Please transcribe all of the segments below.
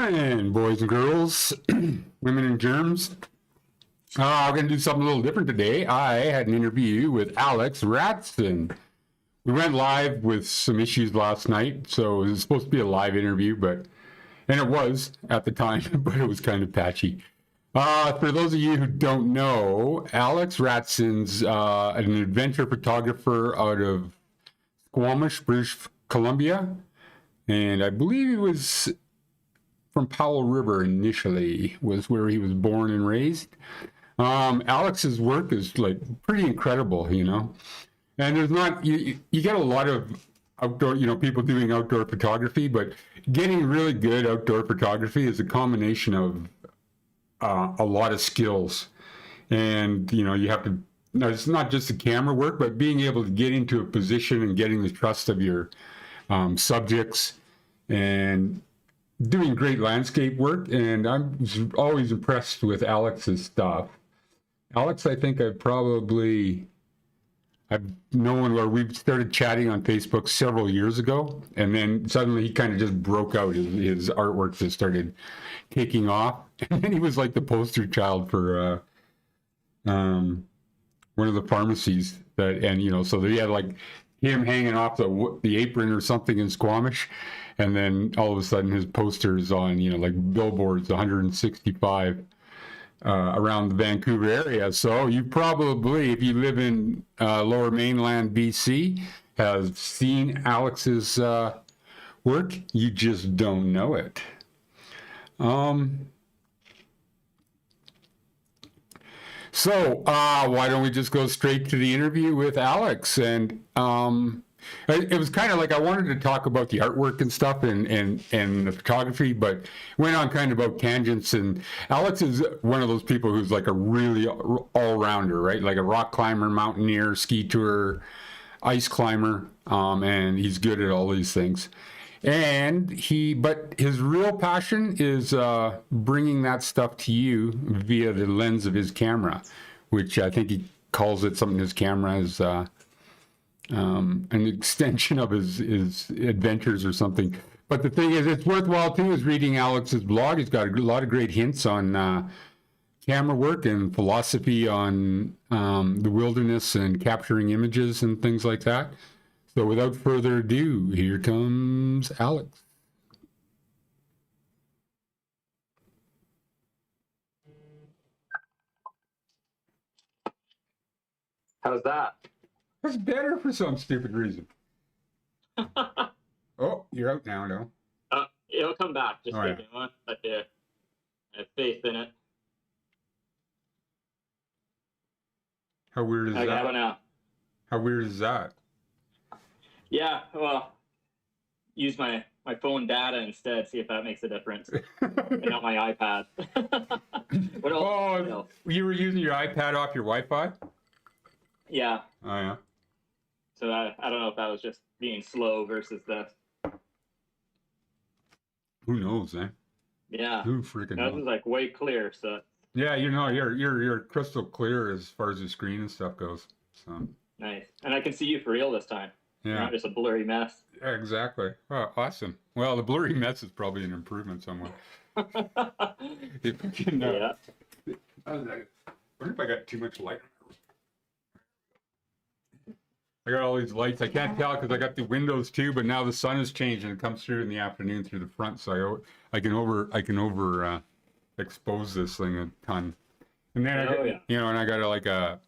morning, boys and girls, women and germs. I'm going to do something a little different today. I had an interview with Alex Ratson. We went live with some issues last night, so it was supposed to be a live interview, and it was at the time, but it was kind of patchy. For those of you who don't know, Alex Ratson's an adventure photographer out of Squamish, British Columbia, and I believe he was from Powell River initially, was where he was born and raised. Alex's work is like pretty incredible, you know, and there's not, you get a lot of outdoor, people doing outdoor photography, but getting really good outdoor photography is a combination of a lot of skills. And, you have to, it's not just the camera work, but being able to get into a position and getting the trust of your subjects and doing great landscape work. And I'm always impressed with Alex's stuff. Alex, I think I've known where we've started chatting on Facebook several years ago, and then suddenly he kind of just broke out. His artwork just started taking off, and then he was like the poster child for one of the pharmacies so they had like him hanging off the apron or something in Squamish, and then all of a sudden his posters on like billboards 165 around the Vancouver area. So you probably, if you live in lower mainland BC, have seen Alex's work. You just don't know it. So why don't we just go straight to the interview with Alex? And it was kind of like I wanted to talk about the artwork and stuff and the photography, but went on kind of about tangents. And Alex is one of those people who's like a really all-rounder, right? Like a rock climber, mountaineer, ski tour, ice climber, and he's good at all these things. But his real passion is bringing that stuff to you via the lens of his camera, which I think he calls it something. His camera is an extension of his adventures or something. But the thing is, it's worthwhile too, is reading Alex's blog. He's got a lot of great hints on camera work and philosophy on the wilderness and capturing images and things like that. So without further ado, here comes Alex. How's that? That's better for some stupid reason. Oh, you're out now, no? It'll come back. Just yeah. One. But I have faith in it. How weird is that? How about now? How weird is that? Yeah, well, use my phone data instead, see if that makes a difference. And not my iPad. You were using your iPad off your Wi-Fi? Yeah. Oh, yeah. So I don't know if that was just being slow versus this. Who knows, eh? Yeah. Who freaking knows? That was like way clear, so. Yeah, you're crystal clear as far as the screen and stuff goes. So. Nice. And I can see you for real this time. Yeah. Not just a blurry mess. Yeah, exactly. Oh, awesome. Well, the blurry mess is probably an improvement somewhere. If you can, Yeah. I wonder if I got too much light. I got all these lights. I can't tell because I got the windows too, but now the sun has changed and it comes through in the afternoon through the front, so I can over expose this thing a ton. And then and I got like a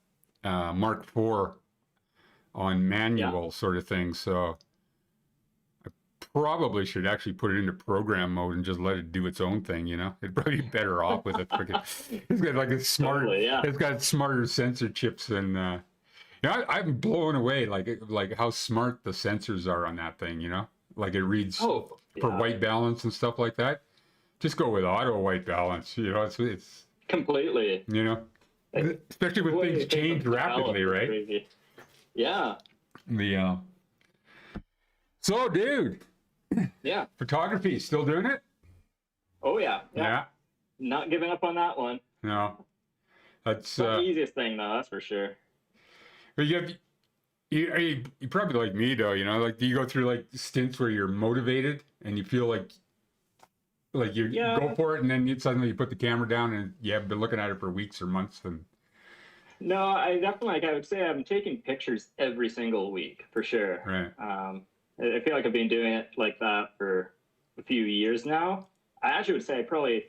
Mark IV on manual sort of thing, so I probably should actually put it into program mode and just let it do its own thing. It'd probably be better off with it. It's got like it's got smarter sensor chips than. I'm blown away like how smart the sensors are on that thing. Like it reads for white balance and stuff like that. Just go with auto white balance. It's completely. Especially when things change rapidly, right? Crazy. Yeah. So, dude. Yeah. Photography, still doing it? Oh yeah. Yeah. Not giving up on that one. No. That's not the easiest thing though, that's for sure. But you probably like me though, like do you go through like stints where you're motivated and you feel like Like you Yeah. go for it and then suddenly you put the camera down and you have been looking at it for weeks or months and No, I definitely, like, I would say I'm taking pictures every single week for sure. right. I feel like I've been doing it like that for a few years now. I actually would say I probably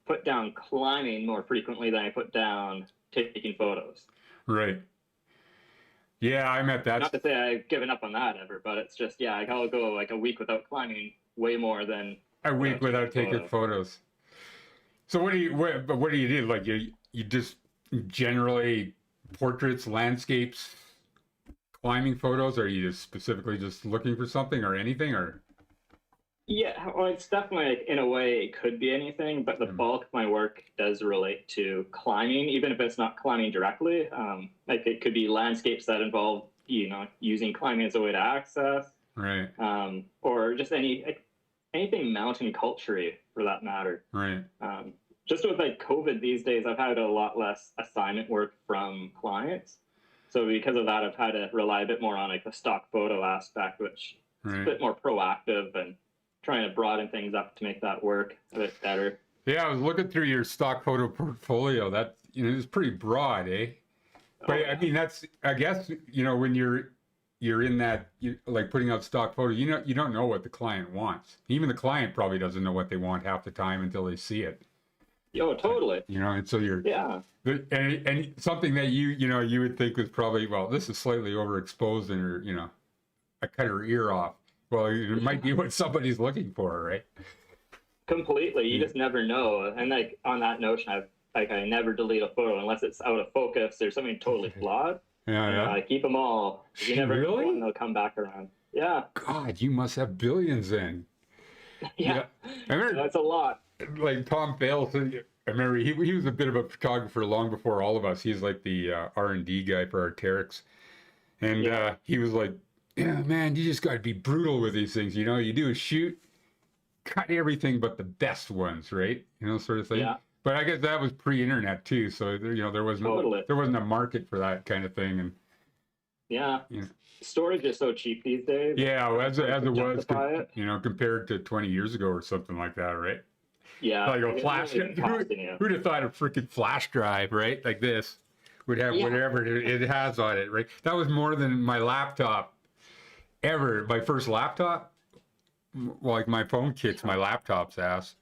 put down climbing more frequently than I put down taking photos. Right. Yeah, I'm at that. Not to say I've given up on that ever, but it's just, yeah, I'll go like a week without climbing way more than A week without taking photos. So what do you do? Like you just generally portraits, landscapes, climbing photos, or are you just specifically just looking for something or anything or Yeah, well, it's definitely, like, in a way, it could be anything, but the bulk of my work does relate to climbing, even if it's not climbing directly. Like it could be landscapes that involve, using climbing as a way to access, right. or just anything mountain culture for that matter. Right. Just with like COVID these days, I've had a lot less assignment work from clients. So because of that, I've had to rely a bit more on like the stock photo aspect, which is a bit more proactive and trying to broaden things up to make that work a bit better. Yeah, I was looking through your stock photo portfolio. That it's pretty broad, eh? But I mean, that's I guess when you're in that like putting out stock photos, you don't know what the client wants. Even the client probably doesn't know what they want half the time until they see it. Oh, totally. And so you're and something that you would think was probably, well, this is slightly overexposed and I cut her ear off. Well, it might be what somebody's looking for, right? Completely. You just never know. And like on that notion, I never delete a photo unless it's out of focus or something totally flawed. Yeah. I keep them all. You never know when they'll come back around. Yeah. God, you must have billions then. Yeah. I remember, that's a lot. Like Tom Bale, I remember he was a bit of a photographer long before all of us. He's like the R&D guy for Arc'teryx. And he was like, yeah, man, you just got to be brutal with these things. You do a shoot, cut everything but the best ones, right? Sort of thing. Yeah. But I guess that was pre-internet too, so there wasn't a market for that kind of thing, and storage is so cheap these days. Yeah, as it was, compared to 20 years ago or something like that, right? Yeah, like a flash. Who'd have thought a freaking flash drive, right? Like this would have whatever it has on it, right? That was more than my laptop ever. My first laptop, like my phone kicks my laptop's ass.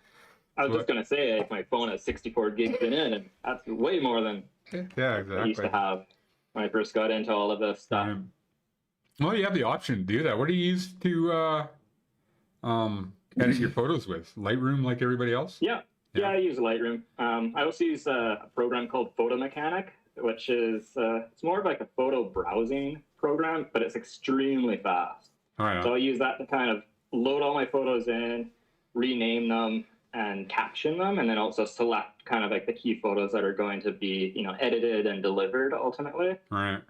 I was just gonna say, like, my phone has 64 gigs in it, and that's way more than exactly. I used to have when I first got into all of this stuff. Well, you have the option to do that. What do you use to edit your photos with? Lightroom, like everybody else? Yeah, I use Lightroom. I also use a program called Photo Mechanic, which is it's more of like a photo browsing program, but it's extremely fast. Oh, yeah. So I use that to kind of load all my photos in, rename them, and caption them, and then also select kind of like the key photos that are going to be, edited and delivered ultimately. Right.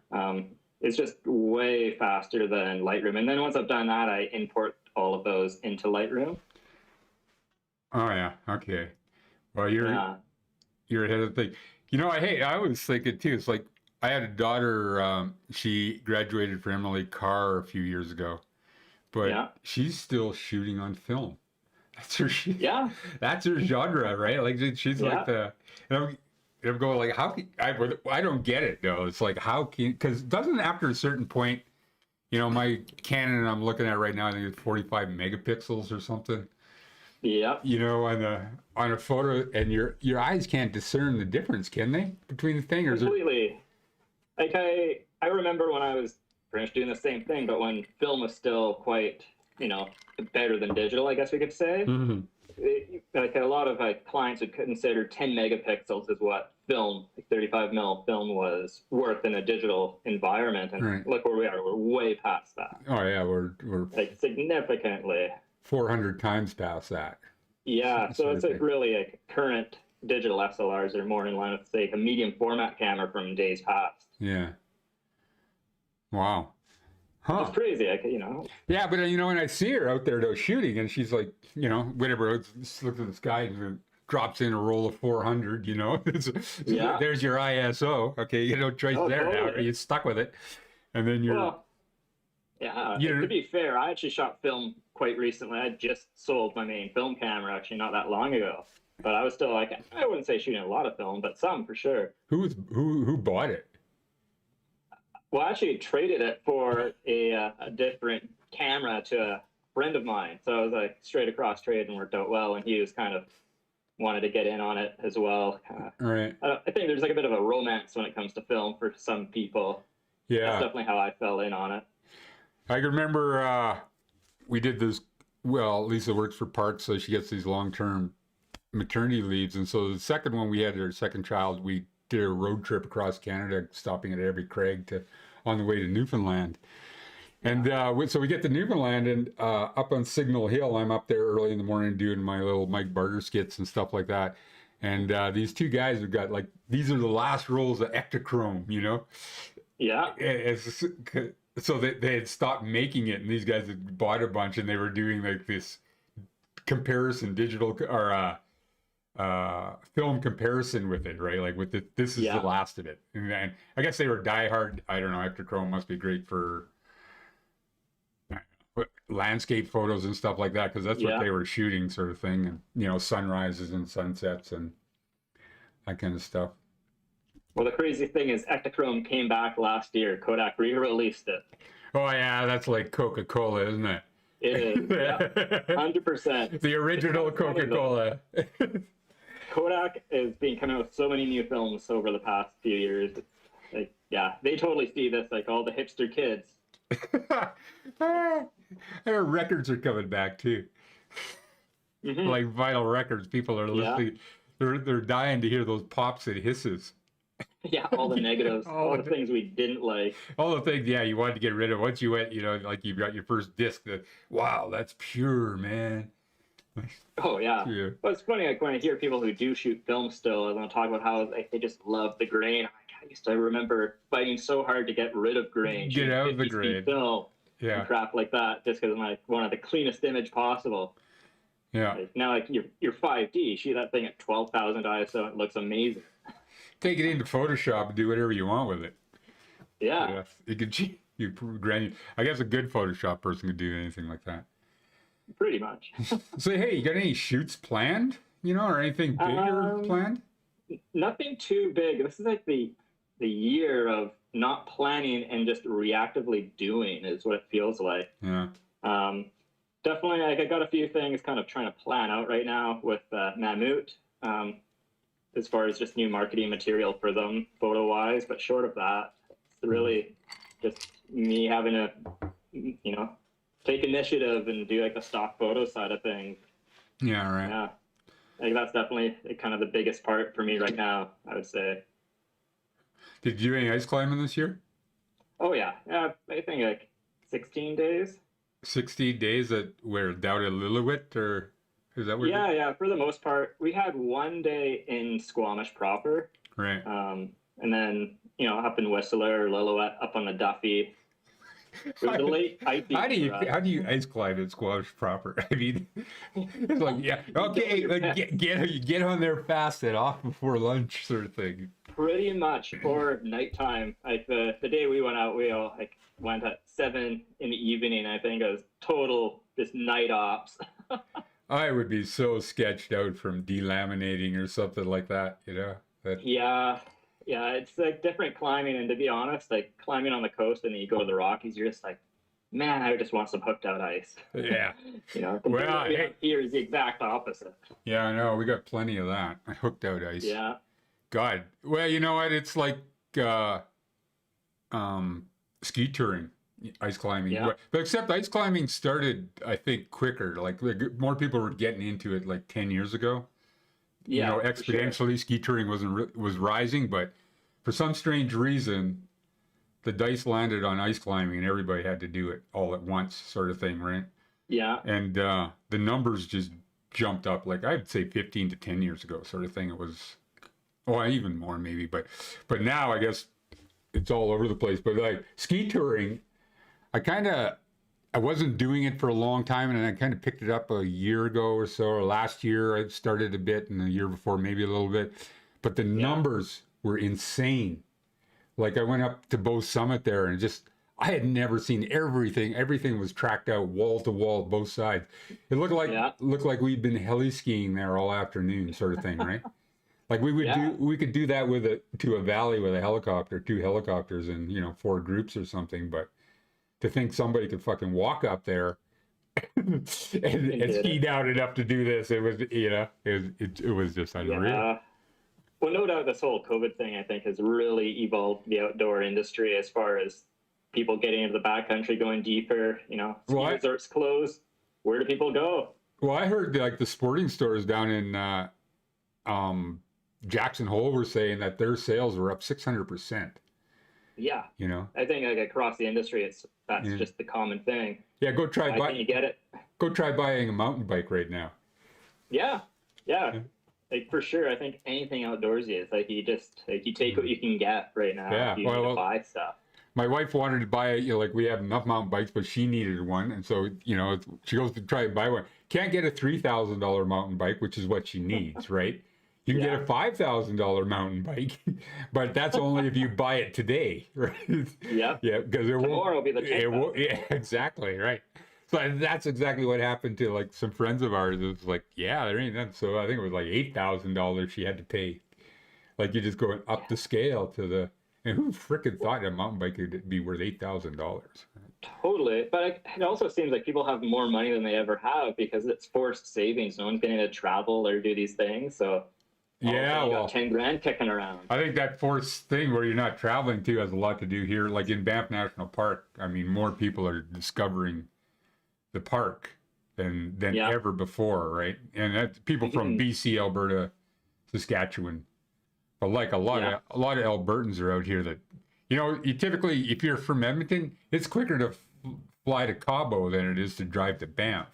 It's just way faster than Lightroom. And then once I've done that, I import all of those into Lightroom. Oh yeah. Okay. Well, you're ahead of the thing. I was thinking too. It's like I had a daughter. She graduated from Emily Carr a few years ago, but she's still shooting on film. That's her. That's her genre, right? Like she's like the. I'm going like, how can I don't get it though. It's like because doesn't after a certain point, my Canon I'm looking at right now, I think it's 45 megapixels or something. Yeah. On a photo, and your eyes can't discern the difference, can they, between the thing? Or completely. Like I remember when I was pretty much doing the same thing, but when film was still quite, better than digital, I guess we could say. Mm-hmm. Like a lot of clients would consider 10 megapixels is what film, like 35 mil film, was worth in a digital environment, and look where we are. We're way past that. Oh yeah, we're like significantly 400 times past that. Yeah, so it's like really like current digital SLRs are more in line with, say, a medium format camera from days past. Yeah. Wow. Huh. It's crazy, Yeah, but when I see her out there though shooting, and she's like, whatever, looks at the sky and drops in a roll of 400. There's your ISO. Okay, you don't trace there now. You're stuck with it, and then you're. Well, to be fair, I actually shot film quite recently. I just sold my main film camera actually not that long ago, but I was still like, I wouldn't say shooting a lot of film, but some for sure. Who bought it? Well, I actually traded it for a different camera to a friend of mine. So I was like straight across trade and worked out well. And he was kind of wanted to get in on it as well. Right. I think there's like a bit of a romance when it comes to film for some people. Yeah. That's definitely how I fell in on it. I can remember we did this. Well, Lisa works for Parks, so she gets these long-term maternity leaves. And so the second one, we had our second child, we did a road trip across Canada, stopping at every crag on the way to Newfoundland. And so we get to Newfoundland, and up on Signal Hill, I'm up there early in the morning doing my little Mike Barter skits and stuff like that. And these two guys have got like, these are the last rolls of Ektachrome, you know? Yeah. So they had stopped making it, and these guys had bought a bunch, and they were doing like this comparison, digital or film comparison with it, right? Like with this is the last of it. And I guess they were diehard. I don't know. Ektachrome must be great for landscape photos and stuff like that, because that's what they were shooting, sort of thing, and you know, sunrises and sunsets and that kind of stuff. Well, the crazy thing is Ektachrome came back last year. Kodak re-released it. Oh yeah, that's like Coca-Cola, isn't it? It is, yeah, 100%. The original Coca-Cola. Kodak has been coming out with so many new films over the past few years. Like, yeah, they totally see this, like all the hipster kids. Their records are coming back too. Mm-hmm. Like vinyl records, people are listening. They're dying to hear those pops and hisses. Yeah, all the negatives, all the things we didn't like. All the things, you wanted to get rid of. Once you went, you know, like you got your first disc, wow, that's pure, man. Oh, yeah. Well, it's funny, like when I hear people who do shoot film still, and they'll talk about how like, they just love the grain. I used to remember fighting so hard to get rid of grain. Get out of the grain. Film and crap like that, just because I wanted the cleanest image possible. Yeah. Like, now, like your 5D, shoot that thing at 12,000 ISO, it looks amazing. Take it into Photoshop and do whatever you want with it. Yeah. You can I guess a good Photoshop person could do anything like that. Pretty much. So hey, you got any shoots planned? You know, or anything bigger planned? Nothing too big. This is like the year of not planning and just reactively doing is what it feels like. Yeah. Definitely, like I got a few things kind of trying to plan out right now with Mammut. As far as just new marketing material for them, photo-wise, but short of that, it's really just me having to, you know, take initiative and do like the stock photo side of things. Yeah, right. Yeah, like that's definitely kind of the biggest part for me right now, I would say. Did you do any ice climbing this year? Oh yeah, I think like 16 days. 16 days at where, down at Lillooet, or is that where? Yeah, for the most part. We had one day in Squamish proper. Right. And then, you know, up in Whistler, Lillooet, up on the Duffy. It was a late icy. How do you ice climb at Squamish proper? I mean, it's like, yeah, okay, like get on there fast and off before lunch, sort of thing. Pretty much, or nighttime. Like the day we went out, we all like went at 7 in the evening. I think it was total just night ops. I would be so sketched out from delaminating or something like that, you know? Yeah, it's like different climbing, and to be honest, like climbing on the coast and then you go to the Rockies, you're just like, man, I just want some hooked out ice. Yeah. You know, well, here is the exact opposite. Yeah, I know. We got plenty of that. Hooked out ice. Yeah. God. Well, you know what? It's like ski touring, ice climbing. Yeah. But except ice climbing started, I think, quicker. Like more people were getting into it like 10 years ago. Yeah, you know, exponentially, sure. Ski touring was rising, but for some strange reason, the dice landed on ice climbing, and everybody had to do it all at once, sort of thing, right? Yeah. And the numbers just jumped up, like I'd say 15 to 10 years ago, sort of thing. It was, even more maybe, but now I guess it's all over the place. But like ski touring, I wasn't doing it for a long time, and I kind of picked it up a year ago or so, or last year I started a bit, and the year before maybe a little bit. But the numbers were insane. Like I went up to Bow Summit there, and I had never seen everything. Everything was tracked out wall to wall, both sides. It looked like we'd been heli skiing there all afternoon, sort of thing, right? Like we could do that with to a valley with a helicopter, 2 helicopters, and 4 groups or something. But to think somebody could fucking walk up there and ski down enough to do this, it was just unreal. Yeah. Well, no doubt this whole COVID thing, I think, has really evolved the outdoor industry as far as people getting into the backcountry, going deeper. Ski resorts closed. Where do people go? Well, I heard like the sporting stores down in Jackson Hole were saying that their sales were up 600%. Yeah. I think like across the industry, that's just the common thing. Yeah, go try you get it. Go try buying a mountain bike right now. Yeah. Like for sure, I think anything outdoorsy is like you take what you can get right now. Yeah, you need to buy stuff. My wife wanted to buy like we have enough mountain bikes, but she needed one, and so she goes to try and buy one. Can't get a $3,000 mountain bike, which is what she needs, right? You can get a $5,000 mountain bike, but that's only if you buy it today, right? Yeah. Yeah, because tomorrow will be the $10,000. Yeah, exactly, right. So that's exactly what happened to like some friends of ours. It was like, yeah, there ain't that. So I think it was like $8,000 she had to pay. Like you're just going up the scale to the. And who frickin' thought a mountain bike could be worth $8,000? Totally, but it also seems like people have more money than they ever have because it's forced savings. No one's getting to travel or do these things, so yeah, well, 10 grand kicking around. I think that forced thing where you're not traveling to has a lot to do here. Like in Banff National Park, I mean, more people are discovering the park than ever before, right? And that's people from BC, Alberta, Saskatchewan. But like a lot of Albertans are out here that, you typically, if you're from Edmonton, it's quicker to fly to Cabo than it is to drive to Banff.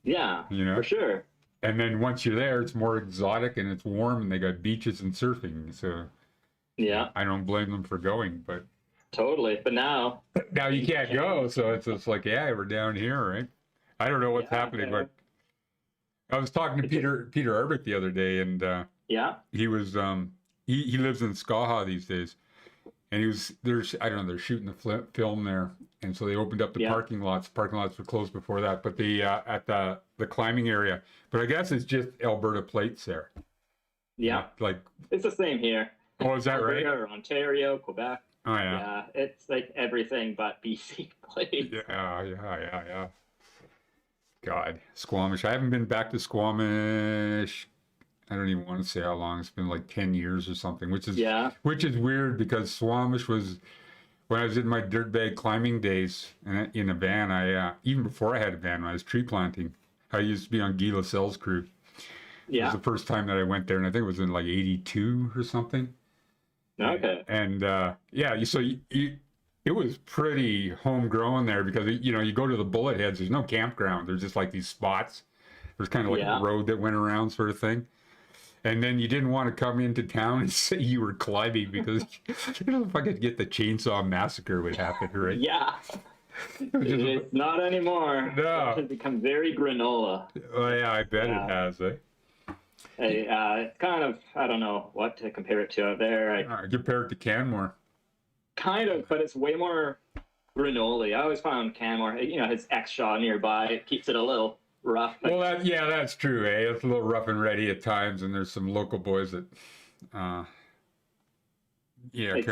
Yeah, for sure. And then once you're there, it's more exotic and it's warm and they got beaches and surfing. So yeah, I don't blame them for going, but totally. But now you can't go, so it's just like, yeah, we're down here, right? I don't know what's happening, but I was talking to Peter Arbick the other day, and he was he lives in Skaha these days, and they're shooting the film there, and so they opened up the parking lots. Parking lots were closed before that, but at the climbing area. But I guess it's just Alberta plates there. Yeah, like it's the same here. Oh, is that Alberta, right? Or Ontario, Quebec. Oh yeah. Yeah, it's like everything but BC plates. Yeah. God, Squamish. I haven't been back to Squamish. I don't even want to say how long. It's been like 10 years or something, which is weird because Squamish was when I was in my dirtbag climbing days and in a van. I even before I had a van, when I was tree planting, I used to be on Guy Lascelles' crew. It was the first time that I went there, and I think it was in like 82 or something. Okay. And so it was pretty homegrown there because you go to the bullet heads. There's no campground. There's just like these spots. There's kind of like a road that went around, sort of thing. And then you didn't want to come into town and say you were climbing because if I could get the chainsaw massacre would happen, right? Yeah. It's not anymore. No. It's become very granola. Oh yeah, I bet it has. It's kind of, I don't know what to compare it to out there. Compare it to Canmore. Kind of, but it's way more granola. I always found Canmore, his X-Shaw nearby. It keeps it a little rough. Well, that's true, eh? It's a little rough and ready at times, and there's some local boys that,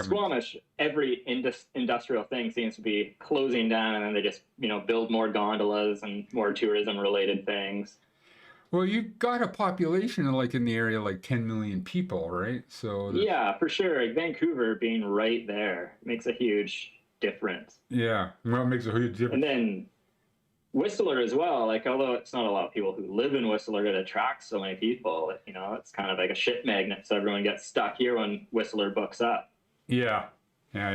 Squamish, every industrial thing seems to be closing down, and then they just, build more gondolas and more tourism-related things. Well, you got a population in the area like 10 million people, right? So yeah, for sure. Like Vancouver being right there makes a huge difference. Yeah, well, it makes a huge difference. And then Whistler as well. Like, although it's not a lot of people who live in Whistler, it attracts so many people. It's kind of like a shit magnet, so everyone gets stuck here when Whistler books up. Yeah. Well,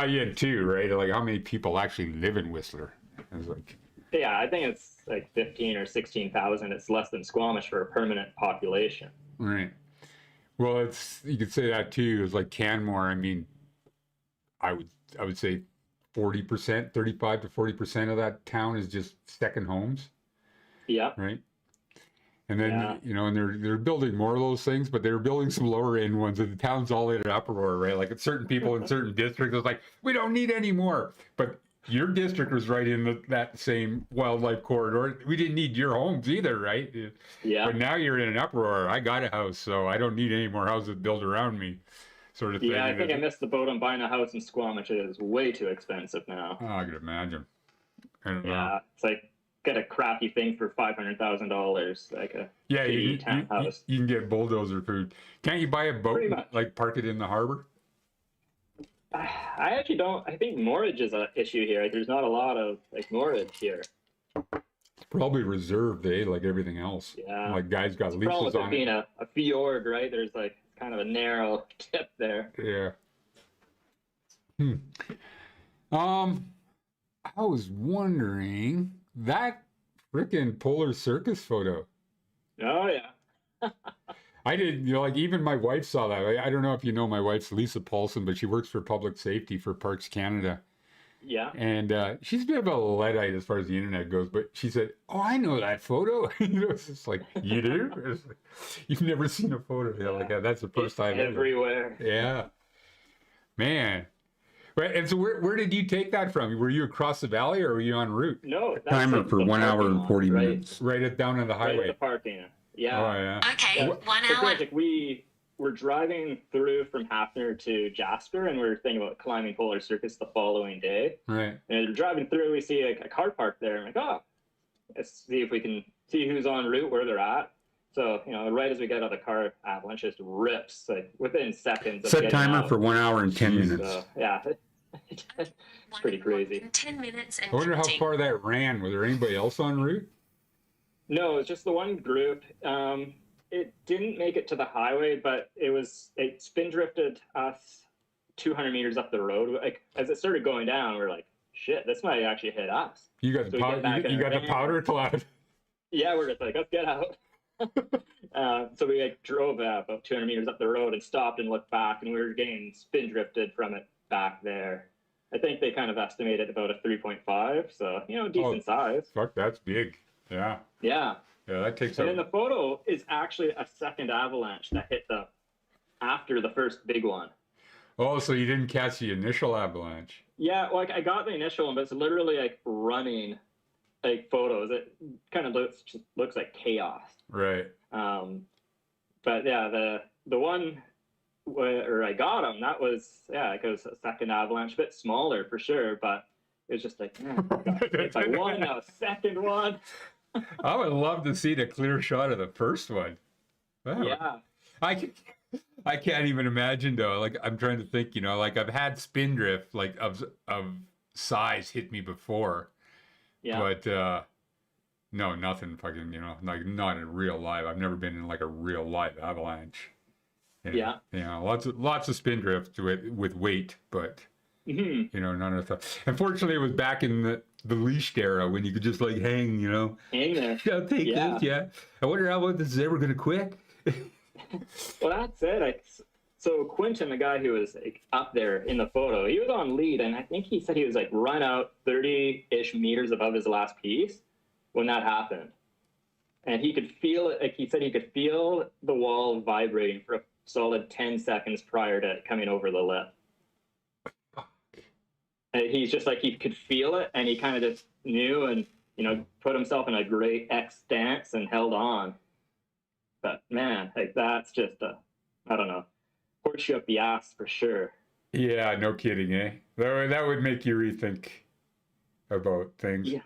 yeah, too, right? Like, how many people actually live in Whistler? It's like. Yeah, I think it's like 15 or 16,000. It's less than Squamish for a permanent population. Right. Well, you could say that too. It's like Canmore. I mean, I would say 40%, 35 to 40% of that town is just second homes. Yeah. Right. And then, and they're building more of those things, but they're building some lower end ones, and the town's all in an uproar, right? Like certain people in certain districts, it's like, we don't need any more. But your district was right in that same wildlife corridor. We didn't need your homes either, right? Yeah. But now you're in an uproar. I got a house, so I don't need any more houses built around me, sort of thing. Yeah, I think I missed the boat on buying a house in Squamish. It is way too expensive now. Oh, I could imagine. I don't know. Yeah, it's like get a crappy thing for $500,000, like a townhouse. You can get bulldozer food. Can't you buy a boat and, like, park it in the harbor? I actually don't. I think moorage is an issue here. Like, there's not a lot of like moorage here. It's probably reserved, like everything else. Yeah. Like guys got leases problem with on it being a fjord, right? There's like kind of a narrow tip there. Yeah. I was wondering that frickin' Polar Circus photo. Oh yeah. I didn't, like even my wife saw that. I don't know if you know my wife's Lisa Paulson, but she works for public safety for Parks Canada. Yeah. And she's a bit of a Luddite as far as the internet goes, but she said, "Oh, I know that photo." It's just like, you do? It's like, you've never seen a photo like that. That's the first time everywhere. Yeah. Man. Right, and so where did you take that from? Were you across the valley or were you en route? No, that's timer for 1 hour and 40 right, minutes. Right down on the highway. Right at the parking. Yeah. Oh yeah. Okay, 1 hour. Like we were driving through from Hafner to Jasper, and we were thinking about climbing Polar Circus the following day. Right. And we're driving through, we see a car parked there. I'm like, oh, let's see if we can see who's en route, where they're at. So, right as we get out of the car, avalanche just rips, like within seconds. Set timer for 1 hour and 10 minutes. So, yeah, it's pretty crazy. 10 minutes and I wonder how 15. far that ran. Was there anybody else en route? No, it's just the one group. It didn't make it to the highway, but it spin drifted us 200 meters up the road. Like as it started going down, we're like, shit, this might actually hit us. You got the powder. You got the powder cloud. Yeah, we're just like, let's get out. So we drove about 200 meters up the road and stopped and looked back, and we were getting spin drifted from it back there. I think they kind of estimated about a 3.5, so decent size. Fuck, that's big. Yeah. Yeah. Yeah, that takes. And then the photo is actually a second avalanche that hit them after the first big one. Oh, so you didn't catch the initial avalanche? Yeah, like I got the initial one, but it's literally like running like photos. It kind of looks like chaos. Right. But yeah, the one where I got them, that was it goes a second avalanche, a bit smaller for sure, but it was just like, if I won a second one. I would love to see the clear shot of the first one. Wow. Yeah. I can't even imagine though. Like I'm trying to think, like I've had spin drift like of size hit me before. Yeah. But no, nothing fucking, like not in real live. I've never been in like a real live avalanche. Yeah. Lots of spin drift with weight, but none of the stuff. Unfortunately, it was back in the leashed era when you could just like hang, Hang there. I'll take this, yeah. I wonder how long this is ever gonna quit. Well, that's it. So Quentin, the guy who was like, up there in the photo, he was on lead, and I think he said he was like run out 30-ish meters above his last piece when that happened. And he could feel it. Like he said, he could feel the wall vibrating for a solid 10 seconds prior to coming over the lip. And he's just like, he could feel it, and he kind of just knew and, put himself in a great X stance and held on. But man, like that's just I don't know, horseshoe up the ass for sure. Yeah, no kidding, eh? That would make you rethink about things. Yeah.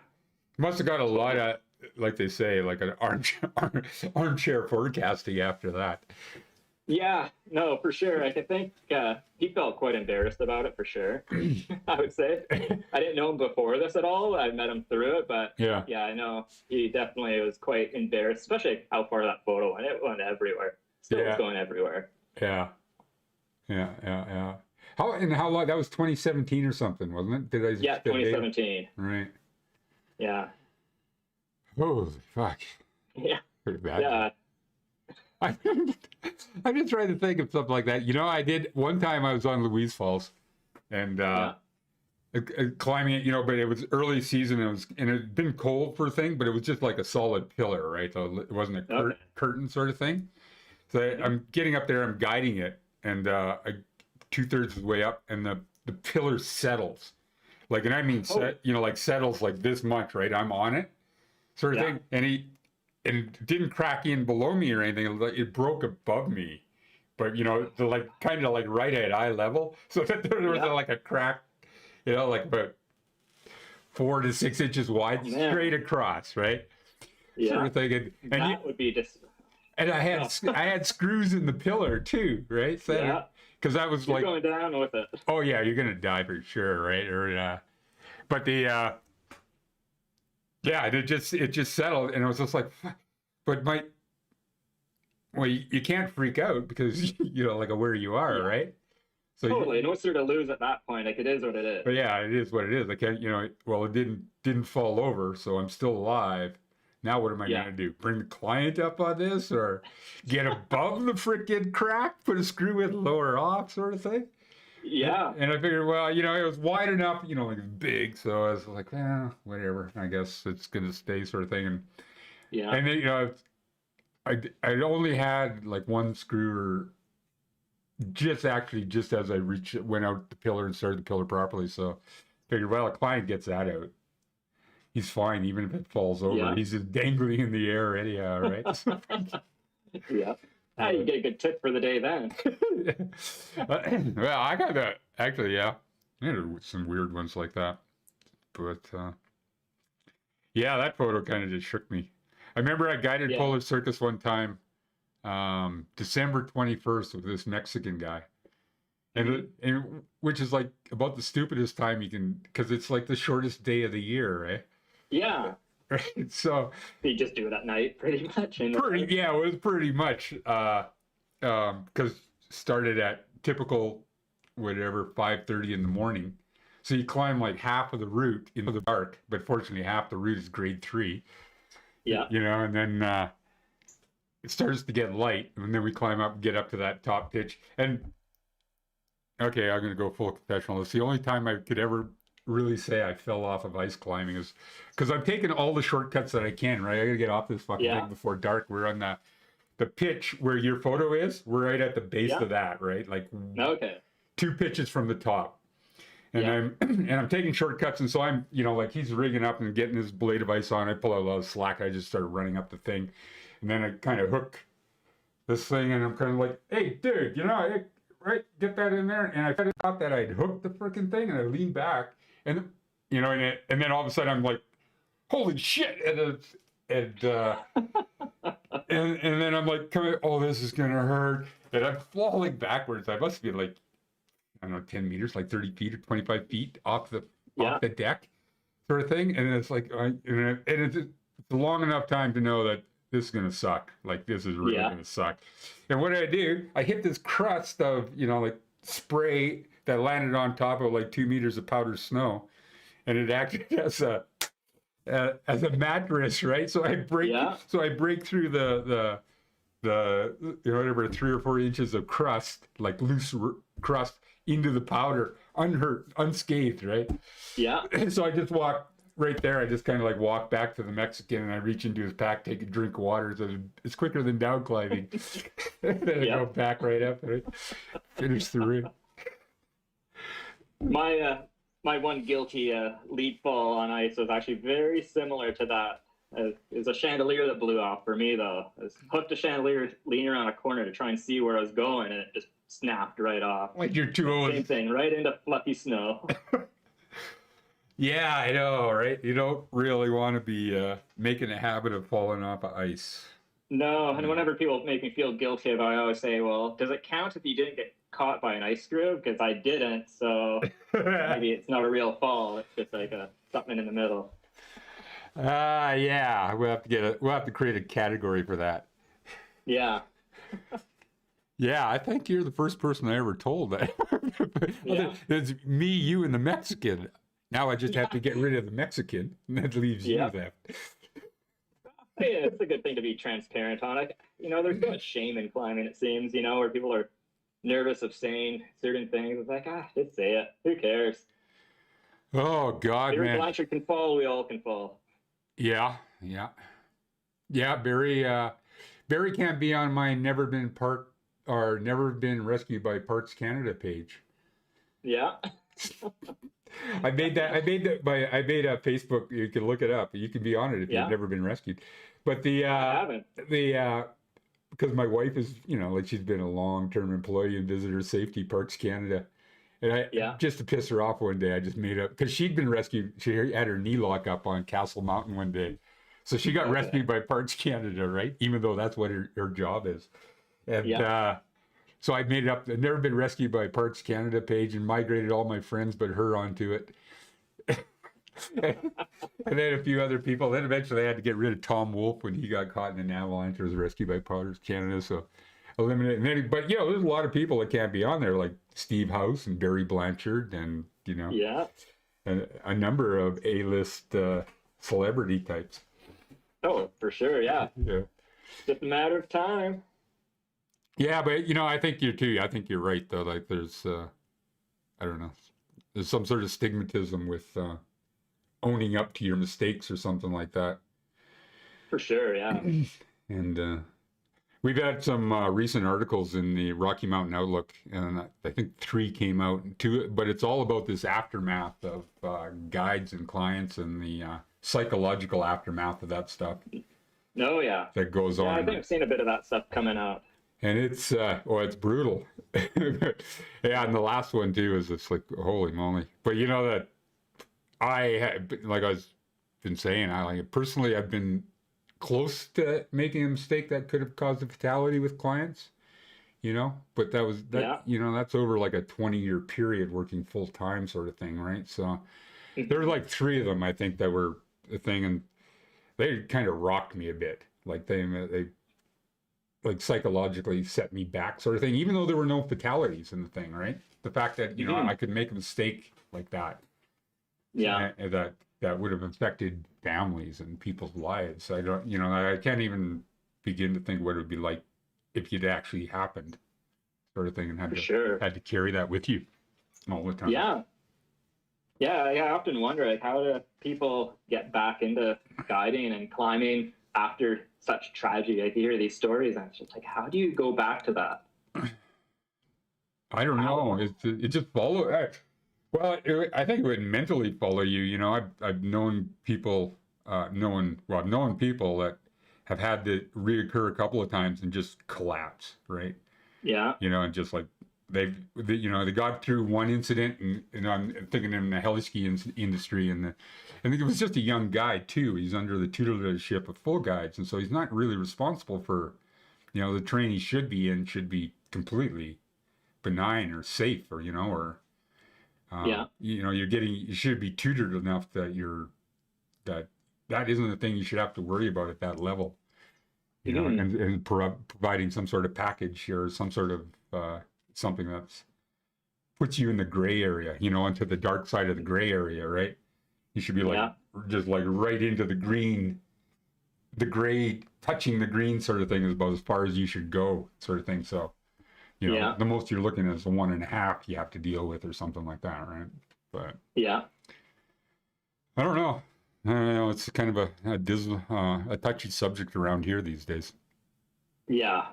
Must have got a lot of, like they say, like an armchair forecasting after that. Yeah, no, for sure. I think he felt quite embarrassed about it for sure. I would say. I didn't know him before this at all. I met him through it, but yeah, I know he definitely was quite embarrassed, especially how far that photo went. It went everywhere. Still was going everywhere. Yeah. How long? That was 2017 or something, wasn't it? 2017. Right. Yeah. Holy fuck. Yeah. Pretty bad. Yeah. I'm just trying to think of something like that. I did one time. I was on Louise Falls, and climbing it, but it was early season. And it had been cold for a thing, but it was just like a solid pillar, right? So it wasn't a curtain sort of thing. So I'm getting up there, I'm guiding it, and I 2/3 of the way up, and the pillar settles, like, and I mean, like settles like this much, right? I'm on it, sort of thing, and it didn't crack in below me or anything. It broke above me, but the like kind of like right at eye level, so that there was like a crack, like about 4 to 6 inches wide, straight across, right? Yeah, sort of thing, and that would be just. And I had screws in the pillar too, right? So, because I was You're going down with it. Oh yeah, you're gonna die for sure, right? Or but it just settled, and it was just like, but you can't freak out because like where you are, right? So totally, no sort to lose at that point. Like, it is what it is. But yeah, it is what it is. I can't, well, it didn't fall over, so I'm still alive. Now what am I going to do? Bring the client up on this, or get above the freaking crack, put a screw in, lower off, sort of thing? Yeah. And I figured, well, it was wide enough, like it's big, so I was like, whatever. I guess it's going to stay, sort of thing. And and then, I only had like one screw, just as I went out the pillar and started the pillar properly. So I figured, well, a client gets that out, he's fine, even if it falls over. Yeah. He's just dangling in the air anyhow, right? Yeah. You get a good tip for the day then. Well, I got that. Actually, yeah. I had some weird ones like that. But, yeah, that photo kind of just shook me. I remember I guided Polar Circus one time, December 21st, with this Mexican guy. And which is like about the stupidest time you can, because it's like the shortest day of the year, right? Yeah. Right. So you just do it at night, pretty much. It was pretty much because started at typical 5:30 in the morning. So you climb like half of the route into the dark, but fortunately half the route is grade 3. Yeah. And then it starts to get light, and then we climb up, get up to that top pitch, and okay, I'm gonna go full confessional. It's the only time I could ever really say I fell off of ice climbing, is because I'm taking all the shortcuts that I can, right? I gotta get off this fucking thing before dark. We're on the pitch where your photo is. We're right at the base of that, right? Like 2 pitches from the top. And I'm taking shortcuts, and so I'm, like he's rigging up and getting his blade of ice on. I pull out a lot of slack. I just started running up the thing, and then I kind of hook this thing, and I'm kind of like, hey, dude, right, get that in there. And I thought that I'd hooked the freaking thing, and I leaned back, and and then all of a sudden I'm like, holy shit, and then I'm like, oh, this is gonna hurt, and I'm falling backwards. I must be like, I don't know, 10 meters, like 30 feet or 25 feet off the deck, sort of thing. And it's like, it's long enough time to know that this is gonna suck. Like, this is really gonna suck. And what did I do? I hit this crust of, like spray that landed on top of like 2 meters of powdered snow, and it acted as a mattress, right? So I break through the whatever 3 or 4 inches of crust, like loose crust, into the powder, unhurt, unscathed, right? Yeah. So I just walk right there. I just kind of like walk back to the Mexican, and I reach into his pack, take a drink of water. So it's quicker than down climbing. Then I go back right up, right? Finish the route. My one guilty lead fall on ice was actually very similar to that. It was a chandelier that blew off for me, though. I was hooked a chandelier, leaning around a corner to try and see where I was going, and it just snapped right off. Like you're too old. Same thing, right into fluffy snow. Yeah, I know, right? You don't really want to be making a habit of falling off of ice. No, and whenever people make me feel guilty about it, I always say, well, does it count if you didn't get caught by an ice screw? Because I didn't, so maybe it's not a real fall. It's just like something in the middle. Yeah, we'll have to create a category for that. Yeah. Yeah, I think you're the first person I ever told that. It's me, you, and the Mexican. Now I just have to get rid of the Mexican, and that leaves you there. Yeah, it's a good thing to be transparent on it. There's so much shame in climbing, it seems, where people are nervous of saying certain things. It's like, just say it. Who cares? Oh God, Barry man. Blanchard can fall, we all can fall. Yeah, yeah, yeah. Barry can't be on my never been part or never been rescued by Parks Canada page. Yeah. I made a Facebook. You can look it up. You can be on it if you've Yeah. never been rescued. But I haven't. because my wife is, like she's been a long-term employee in Visitor Safety Parks Canada. And Yeah. just to piss her off one day, I just made up because she'd been rescued. She had her knee lock up on Castle Mountain one day. So she got rescued by Parks Canada, right? Even though that's what her job is. And so I made it up. I've never been rescued by Parks Canada page and migrated all my friends but her onto it. And then a few other people. Then eventually I had to get rid of Tom Wolfe when he got caught in an avalanche. He was rescued by Parks Canada. So eliminate. And then, but there's a lot of people that can't be on there, like Steve House and Barry Blanchard, and Yeah. and a number of A-list celebrity types. Oh, for sure. Yeah. Yeah. Just a matter of time. Yeah, but I think you're too. I think you're right though. Like there's, I don't know, there's some sort of stigmatism with owning up to your mistakes or something like that. For sure. Yeah. And we've had some recent articles in the Rocky Mountain Outlook, and I think 3 came out. But it's all about this aftermath of guides and clients and the psychological aftermath of that stuff. Oh, yeah. That goes Yeah, on. I think I've seen a bit of that stuff coming out. And it's it's brutal. Yeah, and the last one too is just like holy moly. But that like I was been saying, personally I've been close to making a mistake that could have caused a fatality with clients. But that was that. Yeah. That's over like a 20-year period working full time sort of thing, right? So there were like 3 of them I think that were a thing, and they kind of rocked me a bit. Like they like psychologically set me back sort of thing, even though there were no fatalities in the thing, right? The fact that, I could make a mistake like that. Yeah. And that would have affected families and people's lives. I don't, I can't even begin to think what it would be like if it actually happened sort of thing, and had to carry that with you all the time. Yeah. Yeah. I often wonder, like, how do people get back into guiding and climbing after such tragedy? I hear these stories and it's just like, how do you go back to that? I don't know. It just follow. I think it would mentally follow you. I've known people, known people that have had it reoccur a couple of times and just collapse, right? Yeah. And just like they got through one incident, and I'm thinking in the heli-ski industry, and I think it was just a young guy too. He's under the tutorship of full guides, and so he's not really responsible for, the terrain he should be in should be completely benign or safe, or you should be tutored enough that that isn't a thing you should have to worry about at that level, and providing some sort of package or some sort of something that's puts you in the gray area, onto the dark side of the gray area, right? You should be just like right into the green, the gray, touching the green sort of thing is about as far as you should go, sort of thing. So, the most you're looking at is a 1.5 you have to deal with, or something like that, right? But yeah, I don't know. It's kind of a touchy subject around here these days. Yeah.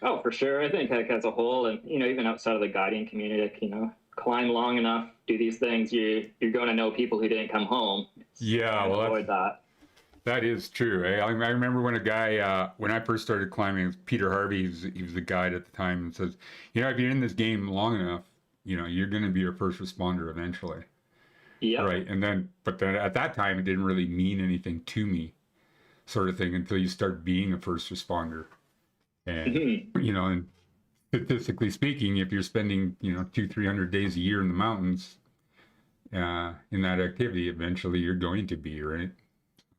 Oh, for sure. I think like as a whole, and even outside of the guiding community, climb long enough, do these things, you're going to know people who didn't come home. Yeah, well, avoid that. That is true. I remember when a guy, when I first started climbing, it was Peter Harvey, he was the guide at the time, and says, if you're in this game long enough, you're going to be a first responder eventually. Yeah. Right. But then at that time, it didn't really mean anything to me, sort of thing, until you start being a first responder. And, and statistically speaking, if you're spending, 200-300 days a year in the mountains, in that activity, eventually you're going to be, right?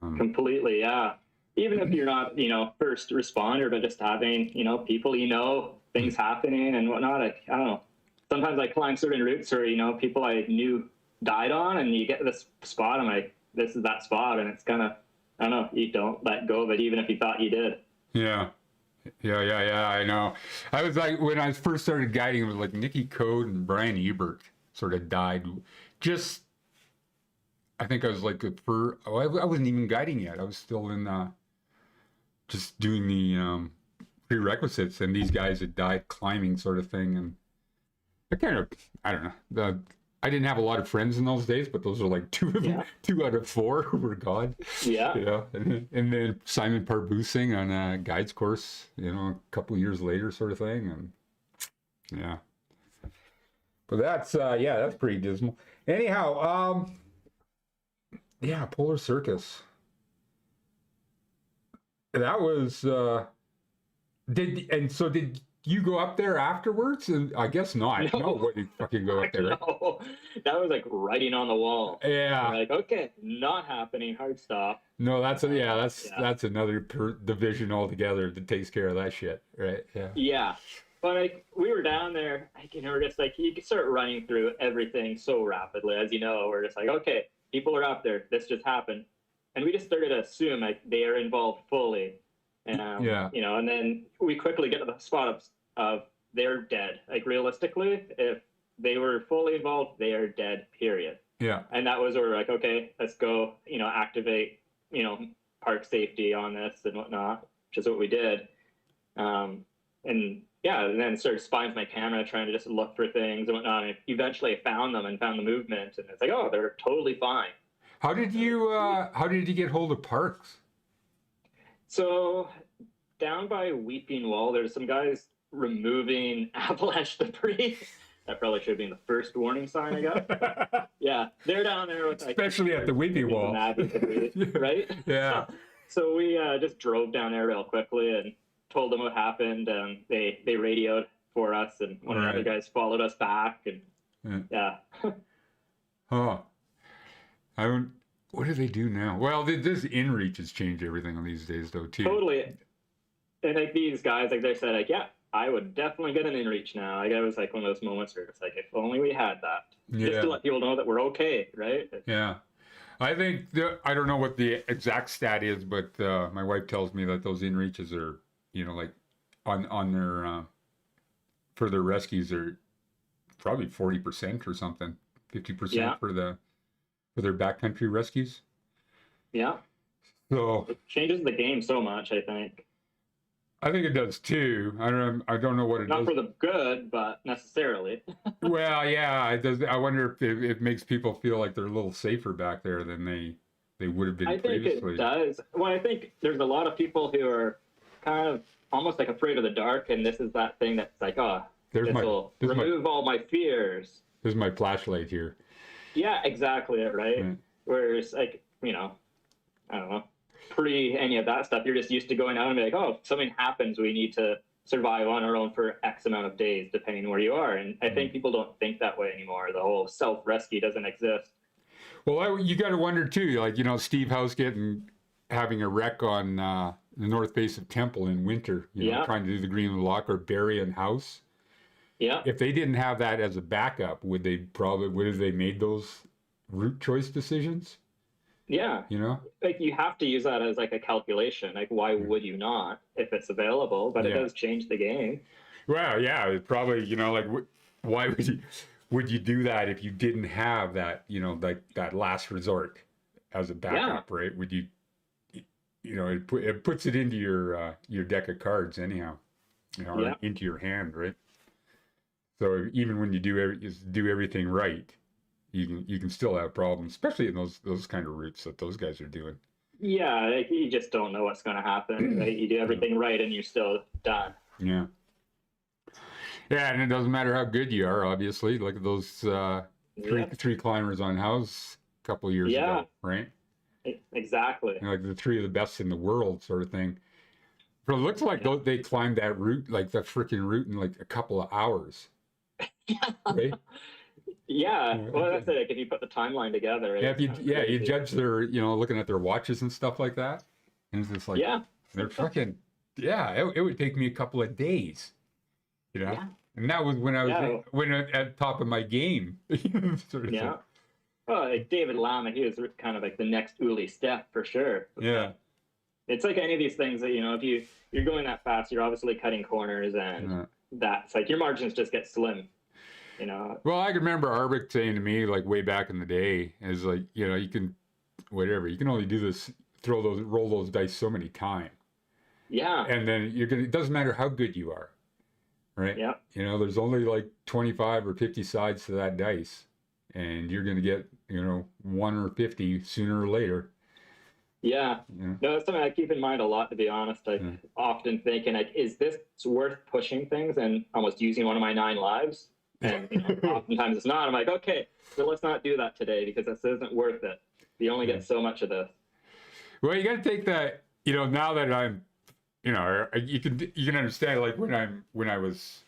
Completely, yeah. Even if you're not, first responder, but just having, people, things happening and whatnot. I don't know. Sometimes I climb certain routes where, people I knew died on, and you get to this spot, I'm like, this is that spot, and it's kind of, I don't know, you don't let go of it, even if you thought you did. Yeah. Yeah, I know. I was like, when I first started guiding, it was like Nicky Code and Brian Ebert sort of died just I think I was like I wasn't even guiding yet. I was still in just doing the prerequisites, and these guys had died climbing sort of thing, and I don't know. I didn't have a lot of friends in those days, but those are like two out of four who were gone. Yeah. You know, and then Simon Parbusing on a guides course, you know, a couple of years later, sort of thing, and yeah. But that's pretty dismal. Anyhow, yeah, Polar Circus. That was did you go up there afterwards? And I guess not. No, what you fucking go up there? Right? No, that was like writing on the wall. Yeah. Like, okay, not happening. Hard stop. No, that's another division altogether that takes care of that shit, right? Yeah. Yeah, but like we were down there, like, you know, we're just like you can start running through everything so rapidly, as you know. We're just like, okay, people are up there. This just happened, and we just started to assume like they are involved fully. You know, and then we quickly get to the spot of they're dead. Like realistically, if they were fully involved, they are dead, period. Yeah. And that was where we're like, okay, let's go, you know, activate, you know, park safety on this and whatnot, which is what we did. And yeah, and then started spying with my camera, trying to just look for things and whatnot. And eventually I found them and found the movement, and it's like, oh, they're totally fine. How did you get hold of parks? So down by Weeping Wall, there's some guys removing avalanche debris. That probably should have been the first warning sign I got. Yeah, they're down there with like, especially at the Weeping Wall, debris, right? Yeah. So we just drove down there real quickly and told them what happened. They radioed for us, and one of the other guys followed us back, and yeah. Huh. What do they do now? Well, this InReach has changed everything on these days, though, too. Totally. And like these guys, like they said, like, yeah, I would definitely get an InReach now. Like, it was like one of those moments where it's like, if only we had that. Yeah. Just to let people know that we're okay, right? Yeah. I think, I don't know what the exact stat is, but my wife tells me that those InReaches are, you know, like on their, for their rescues are probably 40% or something, 50% for their backcountry rescues. Yeah. So it changes the game so much, I think. I think it does too. I don't know what it does. Not for the good, but necessarily. Well, yeah, it does. I wonder if it makes people feel like they're a little safer back there than they would have been previously. I think it does. Well, I think there's a lot of people who are kind of almost like afraid of the dark, and this is that thing that's like, oh, this will remove all my fears. There's my flashlight here. Yeah, exactly, right? Whereas, like, you know, I don't know, pre any of that stuff, you're just used to going out and be like, oh, if something happens, we need to survive on our own for X amount of days, depending where you are. And I think people don't think that way anymore. The whole self-rescue doesn't exist. Well, you got to wonder too, like, you know, Steve House having a wreck on the north face of Temple in winter, you know, trying to do the Greenland Lock, or Barry and House. Yeah. If they didn't have that as a backup, would have they made those route choice decisions? Yeah. You know? Like, you have to use that as like a calculation. Like, why would you not if it's available? But it does change the game. Well, yeah, it probably, you know, like, why would you do that if you didn't have that, you know, like that last resort as a backup, right? Would you, you know, it puts it into your deck of cards anyhow, you know, or into your hand, right? So even when you do everything right, you can still have problems, especially in those kind of routes that those guys are doing. Yeah, like, you just don't know what's going to happen. Right? You do everything right, and you're still done. Yeah. Yeah, and it doesn't matter how good you are. Obviously, like those three climbers on House a couple of years ago, right? Exactly. You know, like the three of the best in the world, sort of thing. But it looks like they climbed that route, like that freaking route, in like a couple of hours. Right? Yeah, well, that's it. Like, if you put the timeline together, you judge their, you know, looking at their watches and stuff like that, and it's just like, they're fucking, it would take me a couple of days, you know, and that was when I was at top of my game. Sort of thing. Well, like David Lama, he was kind of like the next Uli step for sure. Yeah, it's like any of these things that, you know, if you're going that fast, you're obviously cutting corners, and that's like your margins just get slim. you know. Well, I can remember Arbic saying to me, like way back in the day, is like, you know, you can, whatever, you can only do this, roll those dice so many times. Yeah. And then it doesn't matter how good you are, right? Yeah. You know, there's only like 25 or 50 sides to that dice, and you're going to get, you know, 1 or 50 sooner or later. Yeah. Yeah. No, it's something I keep in mind a lot, to be honest. I often thinking, like, is this worth pushing things and almost using one of my 9 lives? And you know, oftentimes it's not. I'm like, okay, so let's not do that today because this isn't worth it. You only get so much of this. Well, you got to take that, you know, now that I'm, you know, you can understand, like when I was